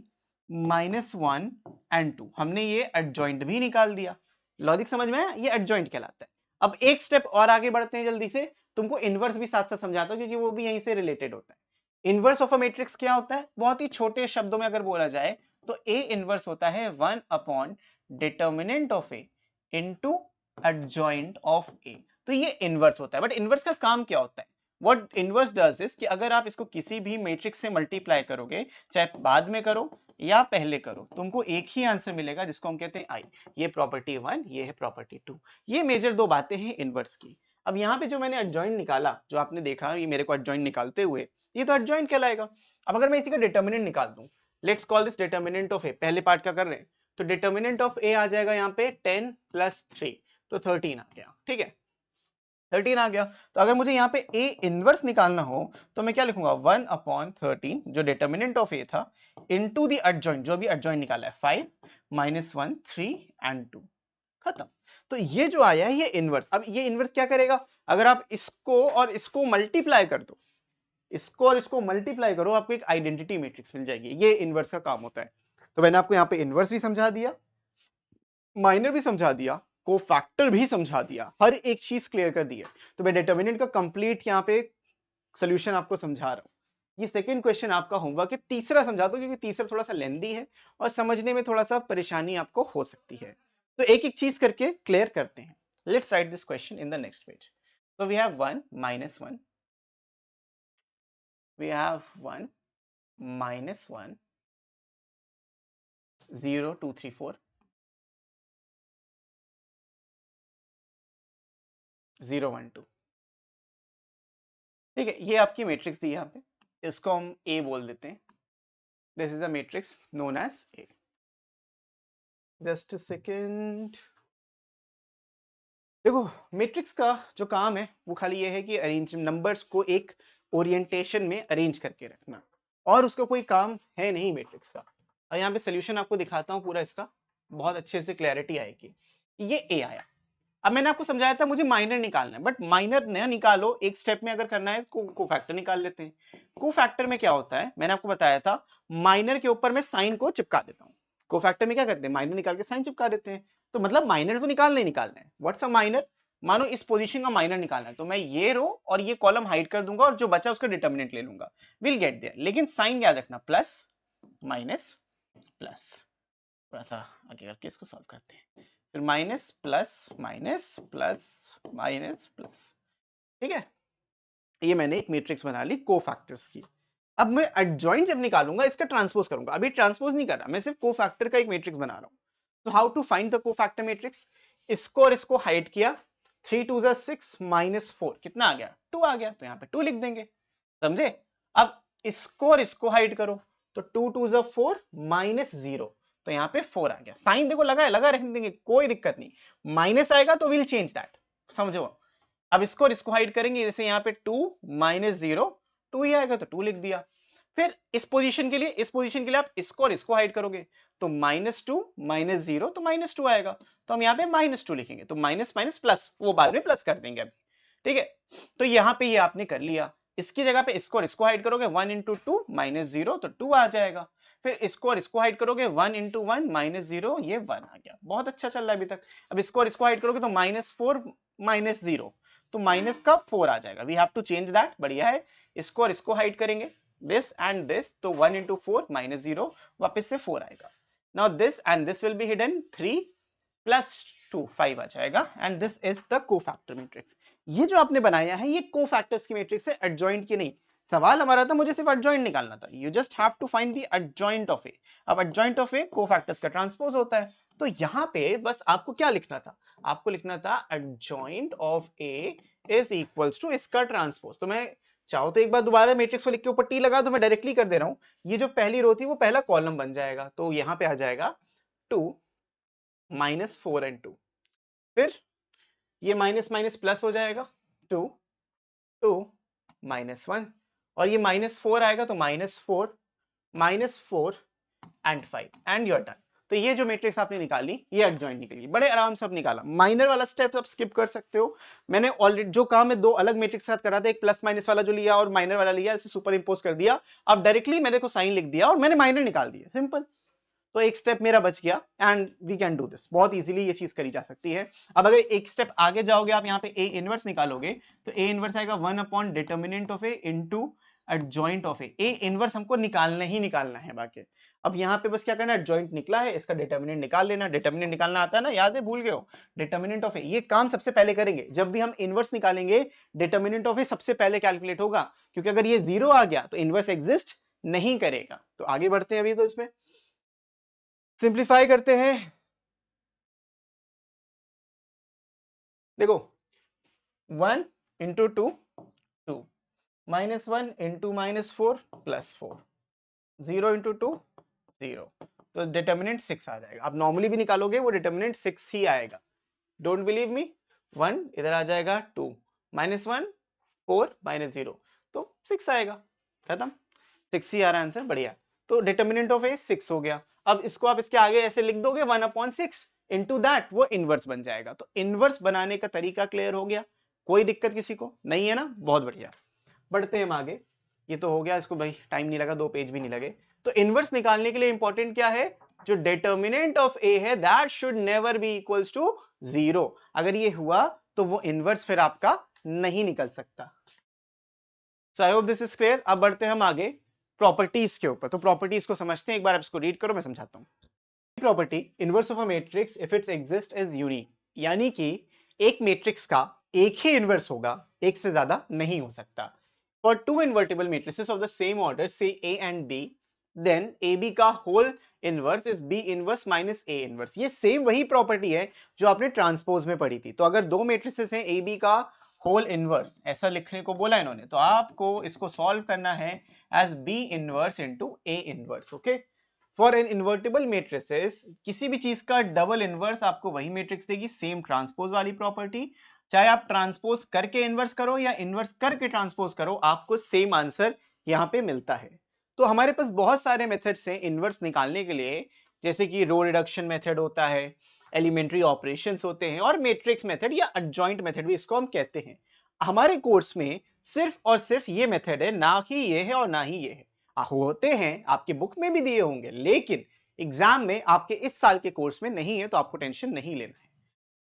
-1 एंड 2। हमने ये एडजॉइंट भी निकाल दिया। लॉजिक समझ में आया, ये एडजॉइंट कहलाता है। अब एक स्टेप और आगे बढ़ते हैं जल्दी से, तुमको इनवर्स भी साथ साथ समझाता हूं क्योंकि वो भी यहीं से रिलेटेड होता है। इनवर्स ऑफ अ मैट्रिक्स क्या होता है, बहुत ही छोटे शब्दों में अगर बोला जाए तो ए इनवर्स होता है 1 determinant of A into adjoint of A. तो ये इनवर्स होता है। बट इनवर्स का काम क्या होता है, व्हाट इनवर्स डज इज कि अगर आप इसको किसी भी मैट्रिक्स से मल्टीप्लाई करोगे, चाहे बाद में करो या पहले करो, तुमको एक ही आंसर मिलेगा जिसको हम कहते हैं आई। ये प्रॉपर्टी 1, ये है प्रॉपर्टी 2। ये मेजर दो बातें हैं इनवर्स की। अब यहाँ पे जो मैंने एडजॉइंट निकाला, जो आपने देखा ये मेरे को एडजॉइंट निकालते हुए, ये तो एडजॉइंट कहलाएगा। अब अगर मैं इसी का डिटर्मिनेंट निकाल दूं, let's call this determinant of A, पहले पार्ट का कर रहे हैं, तो डिटर्मिनेंट ऑफ ए आ जाएगा यहाँ पे 10 + 3, तो 13 आ गया। ठीक है, 13 आ गया। तो अगर मुझे यहाँ पे ए इनवर्स निकालना हो तो मैं क्या लिखूंगा, 1/13 जो डिटर्मिनेंट ऑफ ए था, इनटू द एडजॉइंट, जो भी एडजॉइंट निकाला है 5 -1 3 एंड 2, खत्म। तो ये जो आया है ये इनवर्स। अब ये इनवर्स क्या करेगा, अगर आप इसको और इसको मल्टीप्लाई कर दो, इसको और इसको मल्टीप्लाई करो, आपको एक आइडेंटिटी मैट्रिक्स मिल जाएगी। ये इनवर्स का काम होता है। तो मैंने आपको यहाँ पे इनवर्स भी समझा दिया, माइनर भी समझा दिया, कोफैक्टर भी समझा दिया, हर एक चीज क्लियर कर दी है। तो मैं डिटर्मिनेंट का कंप्लीट यहाँ पे सॉल्यूशन आपको समझा रहा हूँ। ये सेकंड क्वेश्चन आपका होमवर्क है। तीसरा समझा दो क्योंकि तीसरा थोड़ा सा लेंदी है और समझने में थोड़ा सा परेशानी आपको हो सकती है। तो एक एक चीज करके क्लियर करते हैं। Let's write this question in the next page. So we have 1 -1, we have 1 -1, 0 2 3 4, 0 1 2। ठीक है, ये आपकी मैट्रिक्स दी है यहाँ पे, इसको हम ए बोल देते हैं। This is a matrix known as A. Just a second. देखो मैट्रिक्स का जो काम है वो खाली ये है कि अरेंज नंबर्स को एक ओरिएंटेशन में अरेंज करके रखना, और उसका कोई काम है नहीं मैट्रिक्स का। और यहाँ पे सोल्यूशन आपको दिखाता हूँ पूरा इसका, बहुत अच्छे से क्लैरिटी आएगी। ये ए आया। अब मैंने आपको समझाया था मुझे माइनर निकालना है, बट माइनर न निकालो, एक स्टेप में अगर करना है कोफैक्टर निकाल लेते हैं। कोफैक्टर में क्या होता है, मैंने आपको बताया था, माइनर के ऊपर मैं साइन को चिपका देता हूँ। कोफैक्टर में क्या करते हैं, माइनर निकाल के साइन चिपका देते हैं। तो मतलब माइनर तो निकालना ही निकालना है। व्हाट्स अ माइनर, मानो इस पोजीशन का माइनर निकालना है, तो मैं ये रो और ये कॉलम हाइड कर दूंगा और जो बचा उसका डिटर्मिनेंट ले लूंगा। विल गेट देयर, लेकिन साइन याद रखना, प्लस माइनस प्लस। थोड़ा सा आगे करके इसको सॉल्व करते हैं। फिर minus plus minus plus minus plus. ठीक है, ये मैंने एक मैट्रिक्स बना ली कोफैक्टर्स की। अब मैं एडजॉइंट जब निकालूंगा इसका ट्रांसपोज करूंगा। अभी ट्रांसपोज नहीं कर रहा, मैं सिर्फ कोफैक्टर का एक मैट्रिक्स बना रहा हूं। तो how to find the cofactor matrix, इसको और इसको हाइड किया, 3 2 6 माइनस 4 कितना आ गया 2 आ गया, तो यहाँ पे 2 लिख देंगे, समझे। अब इसको और इसको हाइड करो, तो 2 2 4 माइनस 0, तो यहाँ पे 4 आ गया, साइन देखो लगा है, लगा रखने देंगे, कोई दिक्कत नहीं, माइनस आएगा तो विल चेंज दैट, समझो। अब इसको और इसको हाइड करेंगे, जैसे यहाँ पे 2 माइनस 0 2 ही आएगा, तो 2 लिख दिया। फिर इस पोजीशन के लिए आप इसको और इसको हाइड करोगे, तो -2 -0 तो -2 आएगा, तो हम यहाँ पे -2 लिखेंगे, तो माइनस माइनस प्लस, वो बाद में प्लस कर देंगे अभी, ठीक है। तो यहाँ पे ये आपने कर लिया, इसकी जगह पे इसको और इसको हाइड करोगे, 1 इंटू 2 -0 तो 2 आ जाएगा। फिर इसको और इसको हाइड करोगे, 1 इंटू 1 -0 ये 1 आ गया, बहुत अच्छा चल रहा है अभी तक। अब इसको और इसको हाइड करोगे तो -4 -0 तो माइनस का 4 आ जाएगा, we have to change that, बढ़िया है। इसको और इसको हाइड करेंगे, this and this, तो 1 into 4 minus 0 वापस से 4 आएगा। now this and this will be hidden, 3 plus 2 5 आ जाएगा, and this is the cofactor matrix। ये जो आपने बनाया है ये कोफैक्टर्स की मैट्रिक्स है, एडजॉइंट की नहीं। सवाल हमारा था मुझे सिर्फ एडजॉइंट निकालना था, you just have to find the adjoint of A. अब एडजॉइंट ऑफ ए कोफैक्टर्स का ट्रांसपोज होता है, तो यहाँ पे बस आपको क्या लिखना था, आपको लिखना था adjoint of A is equals to इसका ट्रांसपोज। तो मैं चाहो तो एक बार दोबारा मैट्रिक्स को लिख के ऊपर टी लगा, तो मैं डायरेक्टली कर दे रहा हूं, ये जो पहली रो थी वो पहला कॉलम बन जाएगा, तो यहां पे आ जाएगा 2 -4 एंड 2, फिर ये माइनस माइनस प्लस हो जाएगा, 2 2 -1, और ये -4 आएगा, तो -4 एंड 5 एंड यूर डन। तो ये जो मैट्रिक्स आपने निकाली ये एडजॉइंट निकली, बड़े आराम से आप निकाला। माइनर वाला स्टेप आप स्किप कर सकते हो, मैंने ऑलरेडी जो काम है दो अलग मैट्रिक्स के साथ करा था, एक प्लस माइनस वाला जो लिया और माइनर वाला लिया, इसे सुपर इंपोज कर दिया, अब डायरेक्टली मैंने को साइन लिख दिया और मैंने माइनर निकाल दिया, सिंपल। तो एक स्टेप मेरा बच गया, and we can do this, बहुत इजीली ये चीज करी जा सकती है। अब अगर एक स्टेप आगे जाओगे, आप यहाँ पे ए इनवर्स निकालोगे, तो ए इनवर्स आएगा 1 upon determinant of A into adjoint of A. A inverse हमको निकालना ही निकालना है बाकी। अब यहाँ पे बस क्या करना है, एडजॉइंट निकला है, इसका डिटर्मिनेंट निकाल लेना। डिटर्मिनेंट निकालना आता है ना, याद है, भूल गए हो, डिटर्मिनेंट ऑफ ए, ये काम सबसे पहले करेंगे जब भी हम इनवर्स निकालेंगे, डिटर्मिनेंट ऑफ ए सबसे पहले कैलकुलेट होगा, क्योंकि अगर ये 0 आ गया तो इनवर्स एग्जिस्ट नहीं करेगा। तो आगे बढ़ते हैं, अभी तो इसमें सिंप्लीफाई करते हैं। देखो 1 इंटू 2 2, -1 इंटू -4 +4, 0 इंटू 2 0, तो डिटर्मिनेंट 6 आ जाएगा। आप नॉर्मली भी निकालोगे वो डिटर्मिनेंट 6 ही आएगा, डोंट बिलीव मी। 1 इधर आ जाएगा, 2 -1 4 -0 तो 6 आएगा, खत्म। 6 ही आ रहा है आंसर, बढ़िया। तो डिटर्मिनेंट ऑफ ए 6 हो गया। अब इसको आप इसके आगे ऐसे लिख दोगे, 1/6 इनटू दैट वो इनवर्स बन जाएगा। तो इनवर्स बनाने का तरीका क्लियर हो गया, कोई दिक्कत किसी को नहीं है ना, बहुत बढ़िया। बढ़ते हैं हम आगे, ये तो हो गया, इसको भाई टाइम नहीं लगा, 2 पेज भी नहीं लगे। तो इनवर्स निकालने के लिए इंपॉर्टेंट क्या है, जो डिटर्मिनेंट ऑफ ए है that should never be equals to 0। अगर ये हुआ तो वो इनवर्स फिर आपका नहीं निकल सकता। So I hope this is clear. अब बढ़ते हैं हम आगे प्रॉपर्टीज के ऊपर। तो प्रॉपर्टीज को समझते हैं, एक बार आप इसको रीड करो, मैं समझाता हूँ। Property, inverse of a matrix if it's exist is unique, यानी कि एक मैट्रिक्स का एक ही इनवर्स होगा, एक से ज्यादा नहीं हो सकता। For two invertible matrices of the same order, say A and B, then A B का whole inverse is B inverse minus A inverse. ये सेम वही प्रॉपर्टी है जो आपने ट्रांसपोज में पढ़ी थी। तो अगर दो मैट्रिसेस हैं, ए बी का होल इनवर्स ऐसा लिखने को बोला इन्होंने, तो आपको इसको सॉल्व करना है as B inverse into A inverse, okay. For an invertible matrices, किसी भी चीज का डबल इनवर्स आपको वही मैट्रिक्स देगी, सेम ट्रांसपोज वाली प्रॉपर्टी। चाहे आप ट्रांसपोज करके इनवर्स करो या इनवर्स करके ट्रांसपोज करो, आपको सेम आंसर यहां पे मिलता है। तो हमारे पास बहुत सारे मेथड्स हैं इनवर्स निकालने के लिए, जैसे कि रो रिडक्शन मेथड होता है, एलिमेंट्री ऑपरेशंस होते हैं, और मैट्रिक्स मेथड या एडजॉइंट मेथड भी इसको हम कहते हैं। हमारे कोर्स में सिर्फ और सिर्फ ये मेथड है, ना ही ये है और ना ही ये है। होते हैं, आपके बुक में भी दिए होंगे, लेकिन एग्जाम में आपके इस साल के कोर्स में नहीं है, तो आपको टेंशन नहीं लेना है।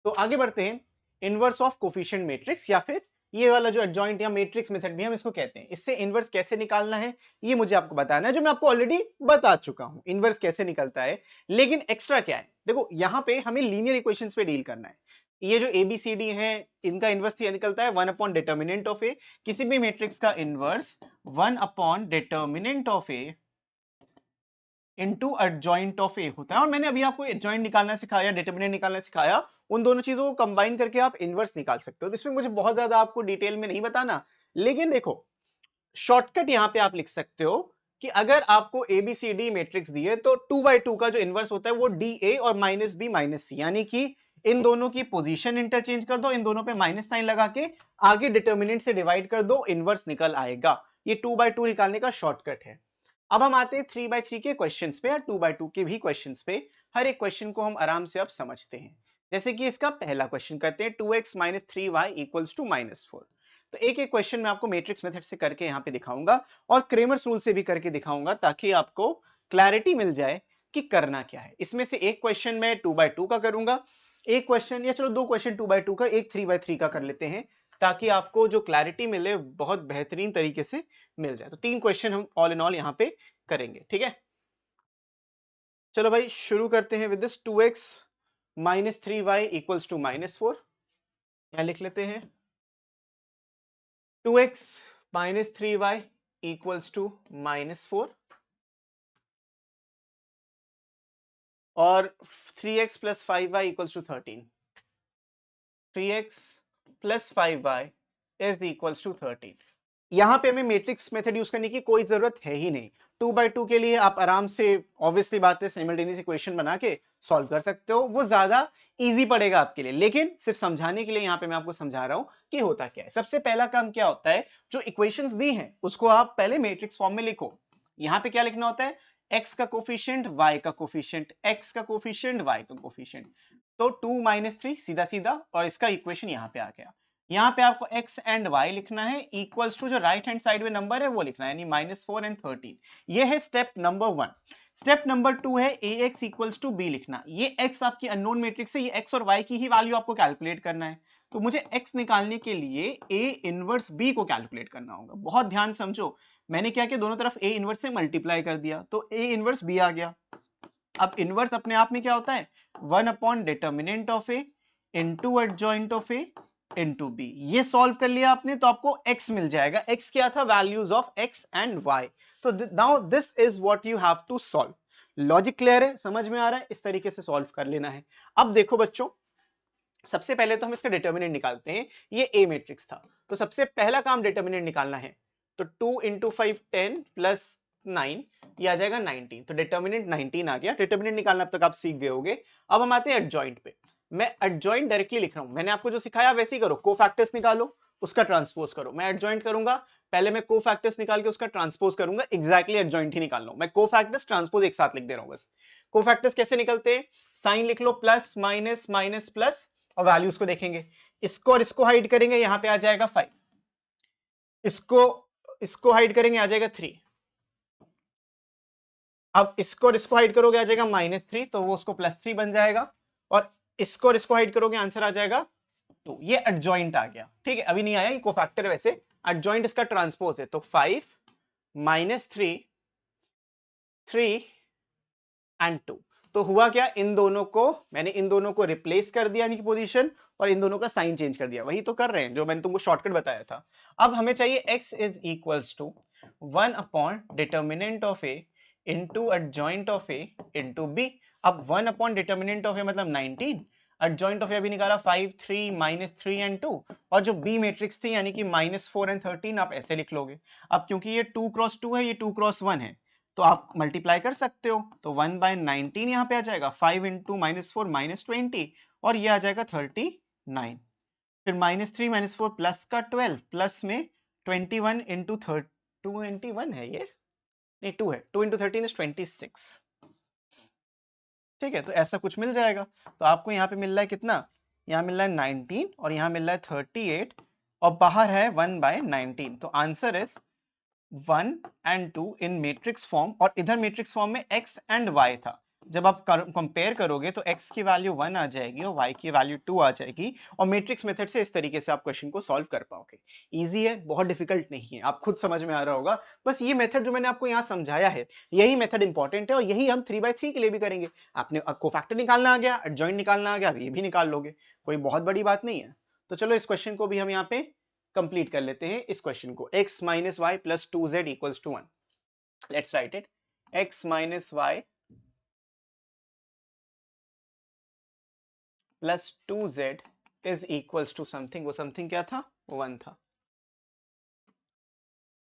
तो आगे बढ़ते हैं, इनवर्स ऑफ कोफिशिएंट मैट्रिक्स, या फिर ये वाला जो एडजॉइंट या मैट्रिक्स मेथड भी हम इसको कहते हैं। इससे इनवर्स कैसे निकालना है ये मुझे आपको बताना है, जो मैं आपको ऑलरेडी बता चुका हूं, इनवर्स कैसे निकलता है। लेकिन एक्स्ट्रा क्या है, देखो यहां पे हमें लीनियर इक्वेशंस पे डील करना है। ये जो एबीसीडी है, इनका इनवर्स निकलता है 1 अपॉन डिटर्मिनेंट ऑफ ए। किसी भी मैट्रिक्स का inverse 1 upon determinant of A into adjoint of A होता है। और मैंने अभी आपको एडजॉइंट निकालना सिखाया, डिटरमिनेंट निकालना सिखाया, उन दोनों चीजों को कंबाइन करके आप इनवर्स निकाल सकते हो। तो इसमें मुझे बहुत ज्यादा आपको डिटेल में नहीं बताना, लेकिन देखो शॉर्टकट यहां पे आप लिख सकते हो कि अगर आपको एबीसीडी मैट्रिक्स दिए तो 2/2 का जो इनवर्स होता है वो डी ए और माइनस बी माइनस सी, यानी कि इन दोनों की पोजीशन इंटरचेंज कर दो, इन दोनों पे माइनस साइन लगा के आगे डिटर्मिनेंट से डिवाइड कर दो, इनवर्स निकल आएगा। ये 2/2 निकालने का शॉर्टकट है। अब हम आते हैं 3/3 के क्वेश्चंस पे या 2/2 के भी क्वेश्चंस पे। हर एक क्वेश्चन को हम आराम से अब समझते हैं। जैसे कि इसका पहला क्वेश्चन करते हैं, 2x - 3y = -4। तो एक एक क्वेश्चन मैं आपको मैट्रिक्स मेथड से करके यहाँ पे दिखाऊंगा और क्रेमर्स रूल से भी करके दिखाऊंगा, ताकि आपको क्लैरिटी मिल जाए कि करना क्या है। इसमें से एक क्वेश्चन मैं 2/2 का करूंगा, एक क्वेश्चन या चलो दो क्वेश्चन 2/2 का, एक 3/3 का कर लेते हैं, ताकि आपको जो क्लैरिटी मिले बहुत बेहतरीन तरीके से मिल जाए। तो 3 क्वेश्चन हम ऑल इन ऑल यहाँ पे करेंगे, ठीक है। चलो भाई शुरू करते हैं विद दिस 2x - 3y = -4। यहां लिख लेते हैं 2x - 3y = -4 और 3x + 5y = 13। 3x + 5y = 13। यहां पे हमें मैट्रिक्स मेथड यूज करने की कोई जरूरत है ही नहीं। 2/2 के लिए आप आराम से ऑब्वियसली बात है सिमल्टेनियस इक्वेशन बना के सॉल्व कर सकते हो, वो ज्यादा इजी पड़ेगा आपके लिए। लेकिन सिर्फ समझाने के लिए यहाँ पे मैं आपको समझा रहा हूं कि होता क्या है। सबसे पहला काम क्या होता है, जो इक्वेशंस दी हैं उसको आप पहले मैट्रिक्स फॉर्म में लिखो। यहाँ पे क्या लिखना होता है, x का कोफिशिएंट, y का कोफिशिएंट, x का कोफिशिएंट, y का कोफिशिएंट। तो 2 - 3 सीधा सीधा, और इसका इक्वेशन यहाँ पे आ गया। यहाँ पे आपको x एंड y लिखना है, इक्वल्स टू जो राइट हैंड साइड में नंबर है वो लिखना है, यानी -4 एंड 13। ये है स्टेप नंबर 1। स्टेप नंबर 2 है ax इक्वल्स टू b लिखना। ये x आपकी अननोन मैट्रिक्स है, ये x और y की ही वैल्यू आपको कैलकुलेट करना है। तो मुझे x निकालने के लिए a इनवर्स b को कैलकुलेट करना होगा। बहुत ध्यान समझो, मैंने क्या किया, दोनों तरफ a इनवर्स से मल्टीप्लाई कर दिया, तो a इनवर्स b आ गया। अब इनवर्स अपने आप में क्या होता है, 1 / determinant of a into adjoint of a into b। ये सॉल्व कर लिया आपने तो आपको x मिल जाएगा। x क्या था, values of x and y। तो now this is what you have to solve. Logic clear है, समझ में आ रहा है, इस तरीके से सॉल्व कर लेना है। अब देखो बच्चों, सबसे पहले तो हम इसका डिटर्मिनेंट निकालते हैं। ये a मैट्रिक्स था, तो सबसे पहला काम डिटर्मिनेंट निकालना है। तो 2 × 5 10 प्लस 9, ये आ जाएगा 19। तो डिटर्मिनेंट 19 आ गया। डिटर्मिनेंट निकालना अब तक आप सीख गए होगे। अब हम आते हैं एडजॉइंट पे। मैं एडजॉइंट डायरेक्टली लिख रहा हूं, मैंने आपको जो सिखाया वैसे ही करो। कोफैक्टर्स निकालो, उसका ट्रांसपोज करो। मैं एडजॉइंट करूंगा, पहले मैं कोफैक्टर्स निकाल के उसका ट्रांसपोज करूंगा। एग्जैक्टली एडजॉइंट ही निकाल लो, मैं कोफैक्टर्स ट्रांसपोज एक साथ लिख दे रहा हूं बस। कोफैक्टर्स कैसे निकलते हैं, साइन लिख लो, प्लस माइनस माइनस प्लस, और वैल्यूज को देखेंगे। इसको और इसको हाइड करेंगे, यहां पे आ जाएगा 5। इसको इसको हाइड करेंगे, आ जाएगा 3। अब इसको और इसको हाइड करोगे, आ जाएगा -3, तो वो उसको +3 बन जाएगा। और इसको और इसको हाइड करोगे, आंसर आ जाएगा 2। ये एडजॉइंट आ गया, ठीक है। अभी नहीं आया, ये कोफैक्टर है वैसे, एडजॉइंट इसका ट्रांसपोज है। तो 5 - 3 3 एंड 2। तो हुआ क्या, इन दोनों को मैंने इन दोनों को रिप्लेस कर दिया, यानी कि पोजीशन, और इन दोनों का साइन चेंज कर दिया। वही तो कर रहे हैं जो मैंने तुमको शॉर्टकट बताया था। अब हमें चाहिए x = 1 / determinant of a into adjoint of a into b। अब 1 / डिटर्मिनेंट ऑफ a मतलब 19, एडजॉइंट ऑफ a अभी निकाला 5 3 -3 एंड 2, और जो b मैट्रिक्स थी यानी कि -4 एंड 13 आप ऐसे लिख लोगे। अब क्योंकि ये 2 × 2 है, ये 2 × 1 है, तो आप मल्टीप्लाई कर सकते हो। तो 1/19 यहाँ पे आ जाएगा, 5 × -4 -20, और ये आ जाएगा 39। फिर -3 -4 प्लस का 12, प्लस में 21 × 21 है, ये नहीं 2 है, 2 × 13 = 26। ठीक है, तो ऐसा कुछ मिल जाएगा। तो आपको यहाँ पे मिल रहा है कितना, यहाँ मिल रहा है 19 और यहाँ मिल रहा है 38, और बाहर है 1/19। तो answer is 1 and 2 in matrix form, और इधर मैट्रिक्स फॉर्म में x एंड y था। जब आप कंपेयर करोगे तो x की वैल्यू 1 आ जाएगी और y की वैल्यू 2 आ जाएगी, और मैट्रिक्स मेथड से इस तरीके से आप क्वेश्चन को सॉल्व कर पाओगे। इजी है, बहुत डिफिकल्ट नहीं है, आप खुद समझ में आ रहा होगा। बस ये मेथड जो मैंने आपको यहाँ समझाया है, यही मेथड इंपॉर्टेंट है, और यही हम 3/3 के लिए भी करेंगे। आपने कोफैक्टर निकालना आ गया, एडजॉइंट निकालना आ गया, ये भी निकाल लोगे, कोई बहुत बड़ी बात नहीं है। तो चलो इस क्वेश्चन को भी हम यहाँ पे कंप्लीट कर लेते हैं। इस क्वेश्चन को, x - y + 2z = 1। Let's write it, x - y plus 2z is equals to something, वो समथिंग क्या था? 1 था।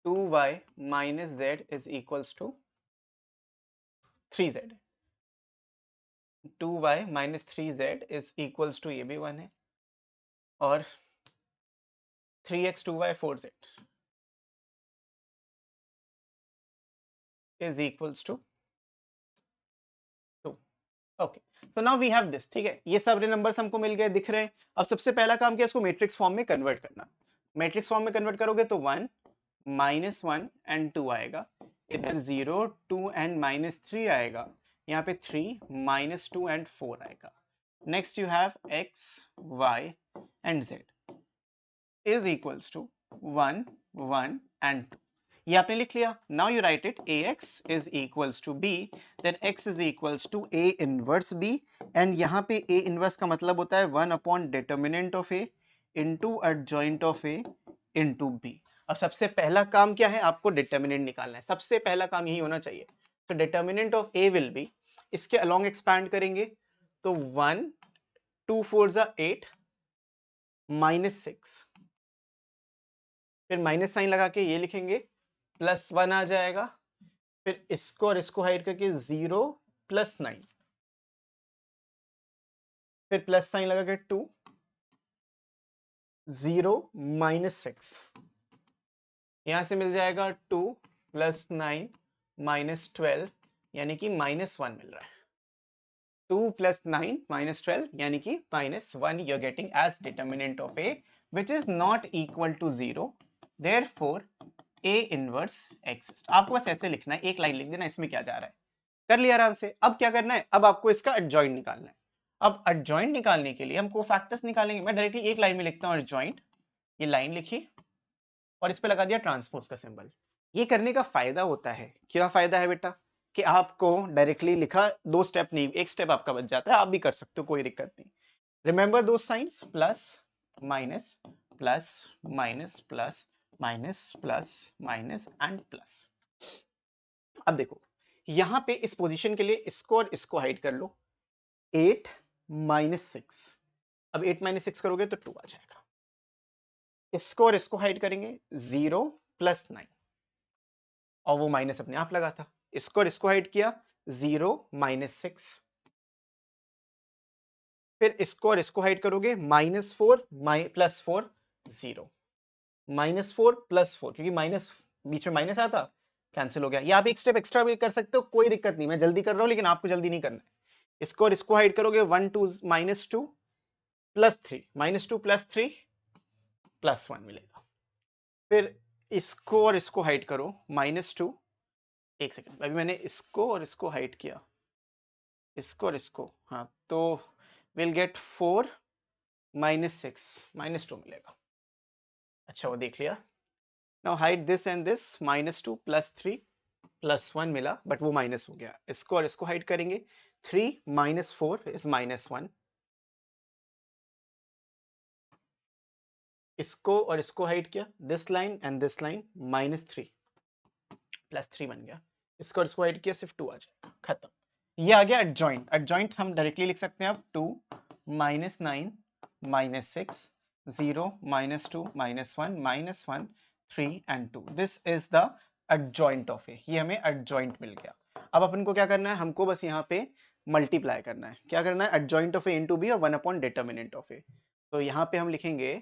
2y minus z is equals to 3z। 2y minus 3z is equals to, ये भी 1 है, और 3x 2y 4z is equals to 2। Okay, तो now we have this, ठीक है, ये सारे नंबर्स हमको मिल गए, दिख रहे हैं। अब सबसे पहला काम क्या है, इसको मैट्रिक्स फॉर्म में कन्वर्ट करना। मैट्रिक्स फॉर्म में कन्वर्ट करोगे तो 1 -1 एंड 2 आएगा, इधर 0 2 एंड -3 आएगा, यहाँ पे 3 -2 एंड 4 आएगा। Next you have x y and z is equals to 1 1 and 2। ये आपने लिख लिया। Now you right it, ax is equals to b, then x is equals to a inverse b, and यहाँ पे a inverse का मतलब होता है 1 upon determinant of a into adjoint of a into b। अब सबसे पहला काम क्या है, आपको डिटर्मिनेंट निकालना है, सबसे पहला काम यही होना चाहिए। तो determinant of a will be, इसके अलोंग एक्सपैंड करेंगे तो 1 2 4 8 -6, फिर माइनस साइन लगा के ये लिखेंगे, +1 आ जाएगा, फिर इसको और इसको हाइड करके 0 + 9, फिर प्लस साइन लगा के 2 0 -6, यहां से मिल जाएगा 2 + 9 -12, यानी कि -1 मिल रहा है। 2 + 9 -12 यानी कि -1 you are getting as determinant of a which is not equal to 0, therefore a inverse exists। आपको बस ऐसे लिखना है, एक लाइन लिख देना, इसमें क्या जा रहा है, कर लिया आराम से। अब क्या करना है, अब आपको इसका एडजॉइंट निकालना है। अब एडजॉइंट निकालने के लिए हम कोफैक्टर्स निकालेंगे। मैं डायरेक्टली एक लाइन में लिखता हूँ एडजॉइंट, ये लाइन लिखी और इस पे लगा दिया ट्रांसपोज का सिंबल। ये करने का फायदा होता है, क्या फायदा है बेटा, कि आपको डायरेक्टली लिखा, 2 स्टेप नहीं, एक स्टेप आपका बच जाता है, आप भी कर सकते हो, कोई दिक्कत नहीं। रिमेंबर दो science, plus minus plus minus plus minus plus minus and plus. अब देखो यहां पे इस पोजीशन के लिए इसको और इसको हाइड कर लो, 8 -6, अब 8 -6 करोगे तो 2 आ जाएगा। इसको और इसको हाइड करेंगे, 0 + 9, और वो माइनस अपने आप लगा था। इसको और इसको हाइड किया, 0 -6, फिर इसको और इसको हाइड करोगे, -4 +4 0, -4 +4, क्योंकि माइनस बीच में माइनस आता, कैंसिल हो गया। या आप एक स्टेप एक्स्ट्रा भी कर सकते हो, कोई दिक्कत नहीं, मैं जल्दी कर रहा हूं लेकिन आपको जल्दी नहीं करना है। इसको और इसको हाइड करोगे, 1 2 -2 +3, -2 +3 +1 मिलेगा। फिर इसको और इसको हाइड करो, -2, एक सेकंड, अभी मैंने इसको और इसको हाइड किया, इसको और इसको, हाँ, तो विल गेट 4 -6 -2 मिलेगा। अच्छा वो देख लिया। Now hide this and this, -2 +3 +1 मिला, बट वो माइनस हो गया। इसको और इसको हाइड करेंगे, 3 -4 इज -1, इसको और इसको हाइड किया, this line and this line, -3 +3 बन गया, इसको और इसको हाइड किया, सिर्फ 2 आ जाएगा, खत्म। ये आ गया एडजॉइंट। एडजॉइंट हम डायरेक्टली लिख सकते हैं अब, 2 -9 -6 0 -2 -1 -1 3 and 2, this is the adjoint of A. ये हमें एडजॉइंट मिल गया। अब अपन को क्या करना है, हमको बस यहाँ पे मल्टीप्लाई करना है। क्या करना है, adjoint of A into B और 1 अपॉन डिटर्मिनेंट ऑफ ए। तो यहाँ पे हम लिखेंगे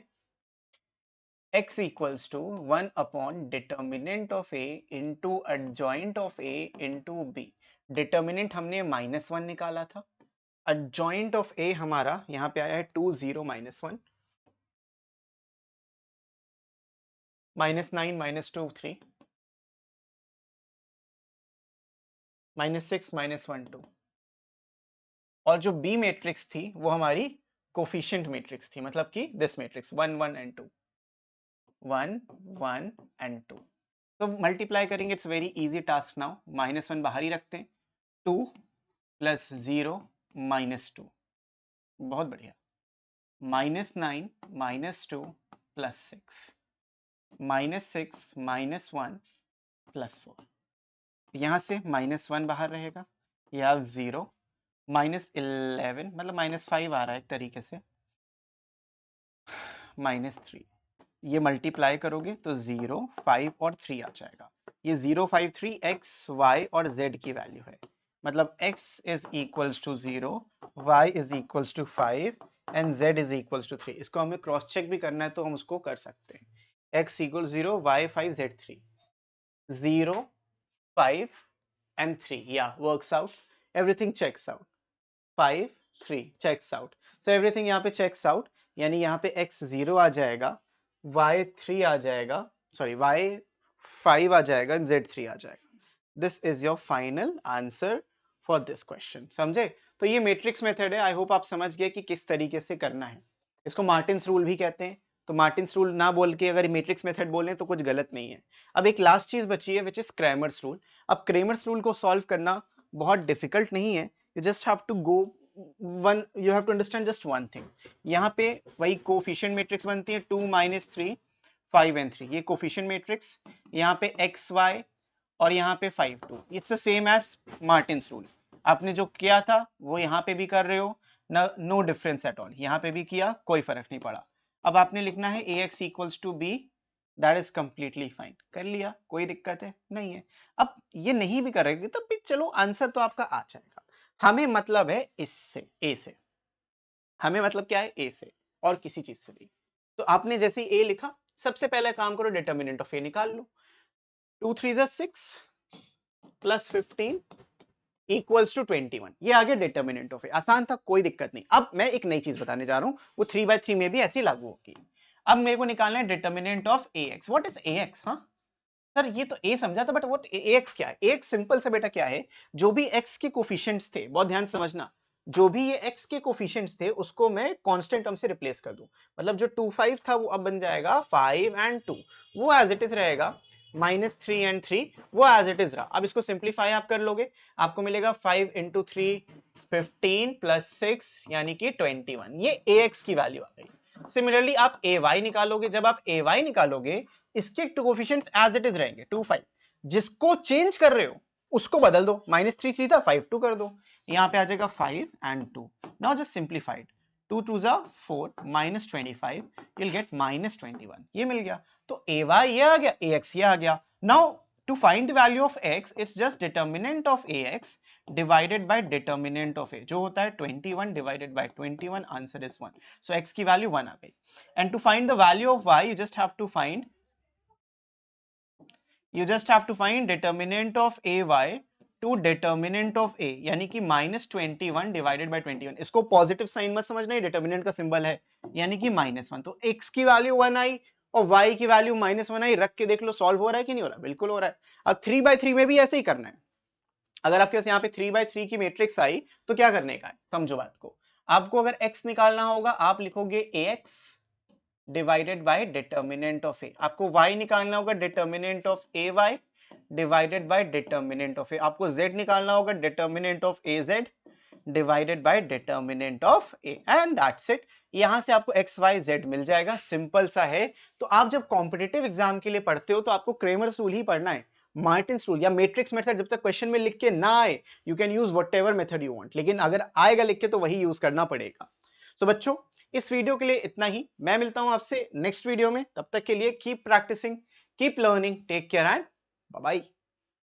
x equals to 1 upon determinant of a into adjoint of a into b। Determinant हमने -1 निकाला था, adjoint of a हमारा यहाँ पे आया है 2 0 -1, -9 -2 3, -6 -1 2, और जो b मैट्रिक्स थी वो हमारी कोफिशिएंट मैट्रिक्स थी, मतलब कि दिस मैट्रिक्स 1 1 and 2, 1 1 and 2। तो मल्टीप्लाई करेंगे, it's very easy task. Now -1 बाहर ही रखते हैं, 2 + 0 -2, बहुत बढ़िया, -9 -2 +6 -6 -1 +4, यहां से -1 बाहर रहेगा, you have 0 -11 मतलब -5 आ रहा है एक तरीके से, -3, ये मल्टीप्लाई करोगे तो 0, 5 और 3 आ जाएगा। ये 0, 5, 3 x, y और z की वैल्यू है। मतलब x is equals to 0, y is equals to 5 and z is equals to 3। इसको हमें क्रॉस चेक भी करना है तो हम उसको कर सकते हैं। x equal 0, y 5, z 3, 0, 5 and 3, yeah, works out, everything checks out, 5, 3 checks out, so everything यहाँ पे checks out, यानी यहाँ पे x 0 आ जाएगा, y 3 आ जाएगा, sorry y 5 आ जाएगा, z 3 आ जाएगा। This is your final answer for this question. समझे? तो ये मैट्रिक्स मेथड है। आई होप आप समझ गए कि किस तरीके से करना है। इसको मार्टिन्स रूल भी कहते हैं। तो मार्टिन्स रूल ना बोल के अगर मैट्रिक्स मेथड बोलें तो कुछ गलत नहीं है। अब एक लास्ट चीज बची है विच इज क्रैमर्स रूल। अब क्रैमर्स रूल को सॉल्व करना बहुत डिफिकल्ट नहीं है। You just have to go one, you have to understand just one thing. यहाँ पे वही कोफिशिएंट मैट्रिक्स बनती है 2, -3, 5 and 3, ये कोफिशिएंट मैट्रिक्स। यहाँ पे एक्स वाई और यहाँ पे 5, 2, it's the same as Martin's rule. आपने जो किया था वो यहाँ पे भी कर रहे हो, नो डिफरेंस एट ऑल। यहाँ पे भी किया, कोई फर्क नहीं पड़ा। अब आपने लिखना है ax equals to b, that is completely fine. कर लिया, कोई दिक्कत है नहीं है। अब ये नहीं भी करेंगे तब भी चलो आंसर तो आपका आ जाएगा। हमें मतलब है इससे, a से। हमें मतलब क्या है, a से, और किसी चीज से नहीं। तो आपने जैसे ही a लिखा, सबसे पहले काम करो डिटर्मिनेंट ऑफ a निकाल लो। 2 3 6 प्लस 15 इक्वल्स टू 21, ये आ गया डिटर्मिनेंट ऑफ ए। आसान था, कोई दिक्कत नहीं। अब मैं एक नई चीज बताने जा रहा हूं, वो 3/3 में भी ऐसी लागू होगी। अब मेरे को निकालना है determinant of A x. What is a x? हाँ सर, ये तो ए समझा था, बट व्हाट ए एक्स क्या है? ए एक्स सिंपल सा बेटा क्या है, जो भी एक्स के कोफिशिएंट्स थे, बहुत ध्यान से समझना, जो भी ये एक्स के कोफिशिएंट्स थे उसको मैं कांस्टेंट टर्म से रिप्लेस कर दूं। मतलब जो 2 5 था वो अब बन जाएगा 5 and 2, वो एज इट इज रहेगा। -3 and 3 वो एज इट इज रहा। अब इसको सिंप्लीफाई आप कर लोगे, आपको मिलेगा 5 into 3 15 plus 6 यानी कि 21। ये ax की वैल्यू आ गई। सिमिलरली आप ay निकालोगे, जब आप ay निकालोगे इसके कोफिशिएंट्स एज इट इज रहेंगे 2 5, जिसको चेंज कर रहे हो उसको बदल दो। -3 3 था, 5 2 कर दो, यहाँ पे आ जाएगा 5 and 2। Now just simplified, 2 2 4 -25, you'll get -21, ये मिल गया। तो ay ये आ गया, ax ये आ गया। Now to find the value of x, it's just determinant of ax divided by determinant of a, जो होता है 21 divided by 21, answer is 1. So x की value 1 आ गई। And to find the value of y, you just have to find determinant of ay to determinant of a, यानी कि -21 divided by 21। इसको positive sign मत समझना, ये डिटर्मिनेंट का symbol है, यानी कि -1। तो x की वैल्यू 1 आई और y की वैल्यू -1 आई। रख के देख लो सॉल्व हो रहा है कि नहीं हो रहा? बिल्कुल हो रहा है। अब 3/3 में भी ऐसे ही करना है। अगर आपके पास यहाँ पे 3/3 की मैट्रिक्स आई तो क्या करने का है, समझो बात को। आपको अगर x निकालना होगा, आप लिखोगे ax divided by determinant of A. आपको y निकालना होगा, determinant of A y divided by determinant of A. आपको z निकालना होगा, determinant of A z divided by determinant of A, and that's it. यहां से आपको एक्स वाई जेड मिल जाएगा, सिंपल सा है। तो आप जब कॉम्पिटिटिव एग्जाम के लिए पढ़ते हो तो आपको क्रेमर्स रूल ही पढ़ना है। मार्टिन्स रूल या मैट्रिक्स मेथड जब तक क्वेश्चन में लिख के ना आए, you can use whatever method you want, लेकिन अगर आएगा लिख के तो वही यूज करना पड़ेगा। तो बच्चों, इस वीडियो के लिए इतना ही। मैं मिलता हूं आपसे नेक्स्ट वीडियो में, तब तक के लिए keep practicing, keep learning, take care and bye bye.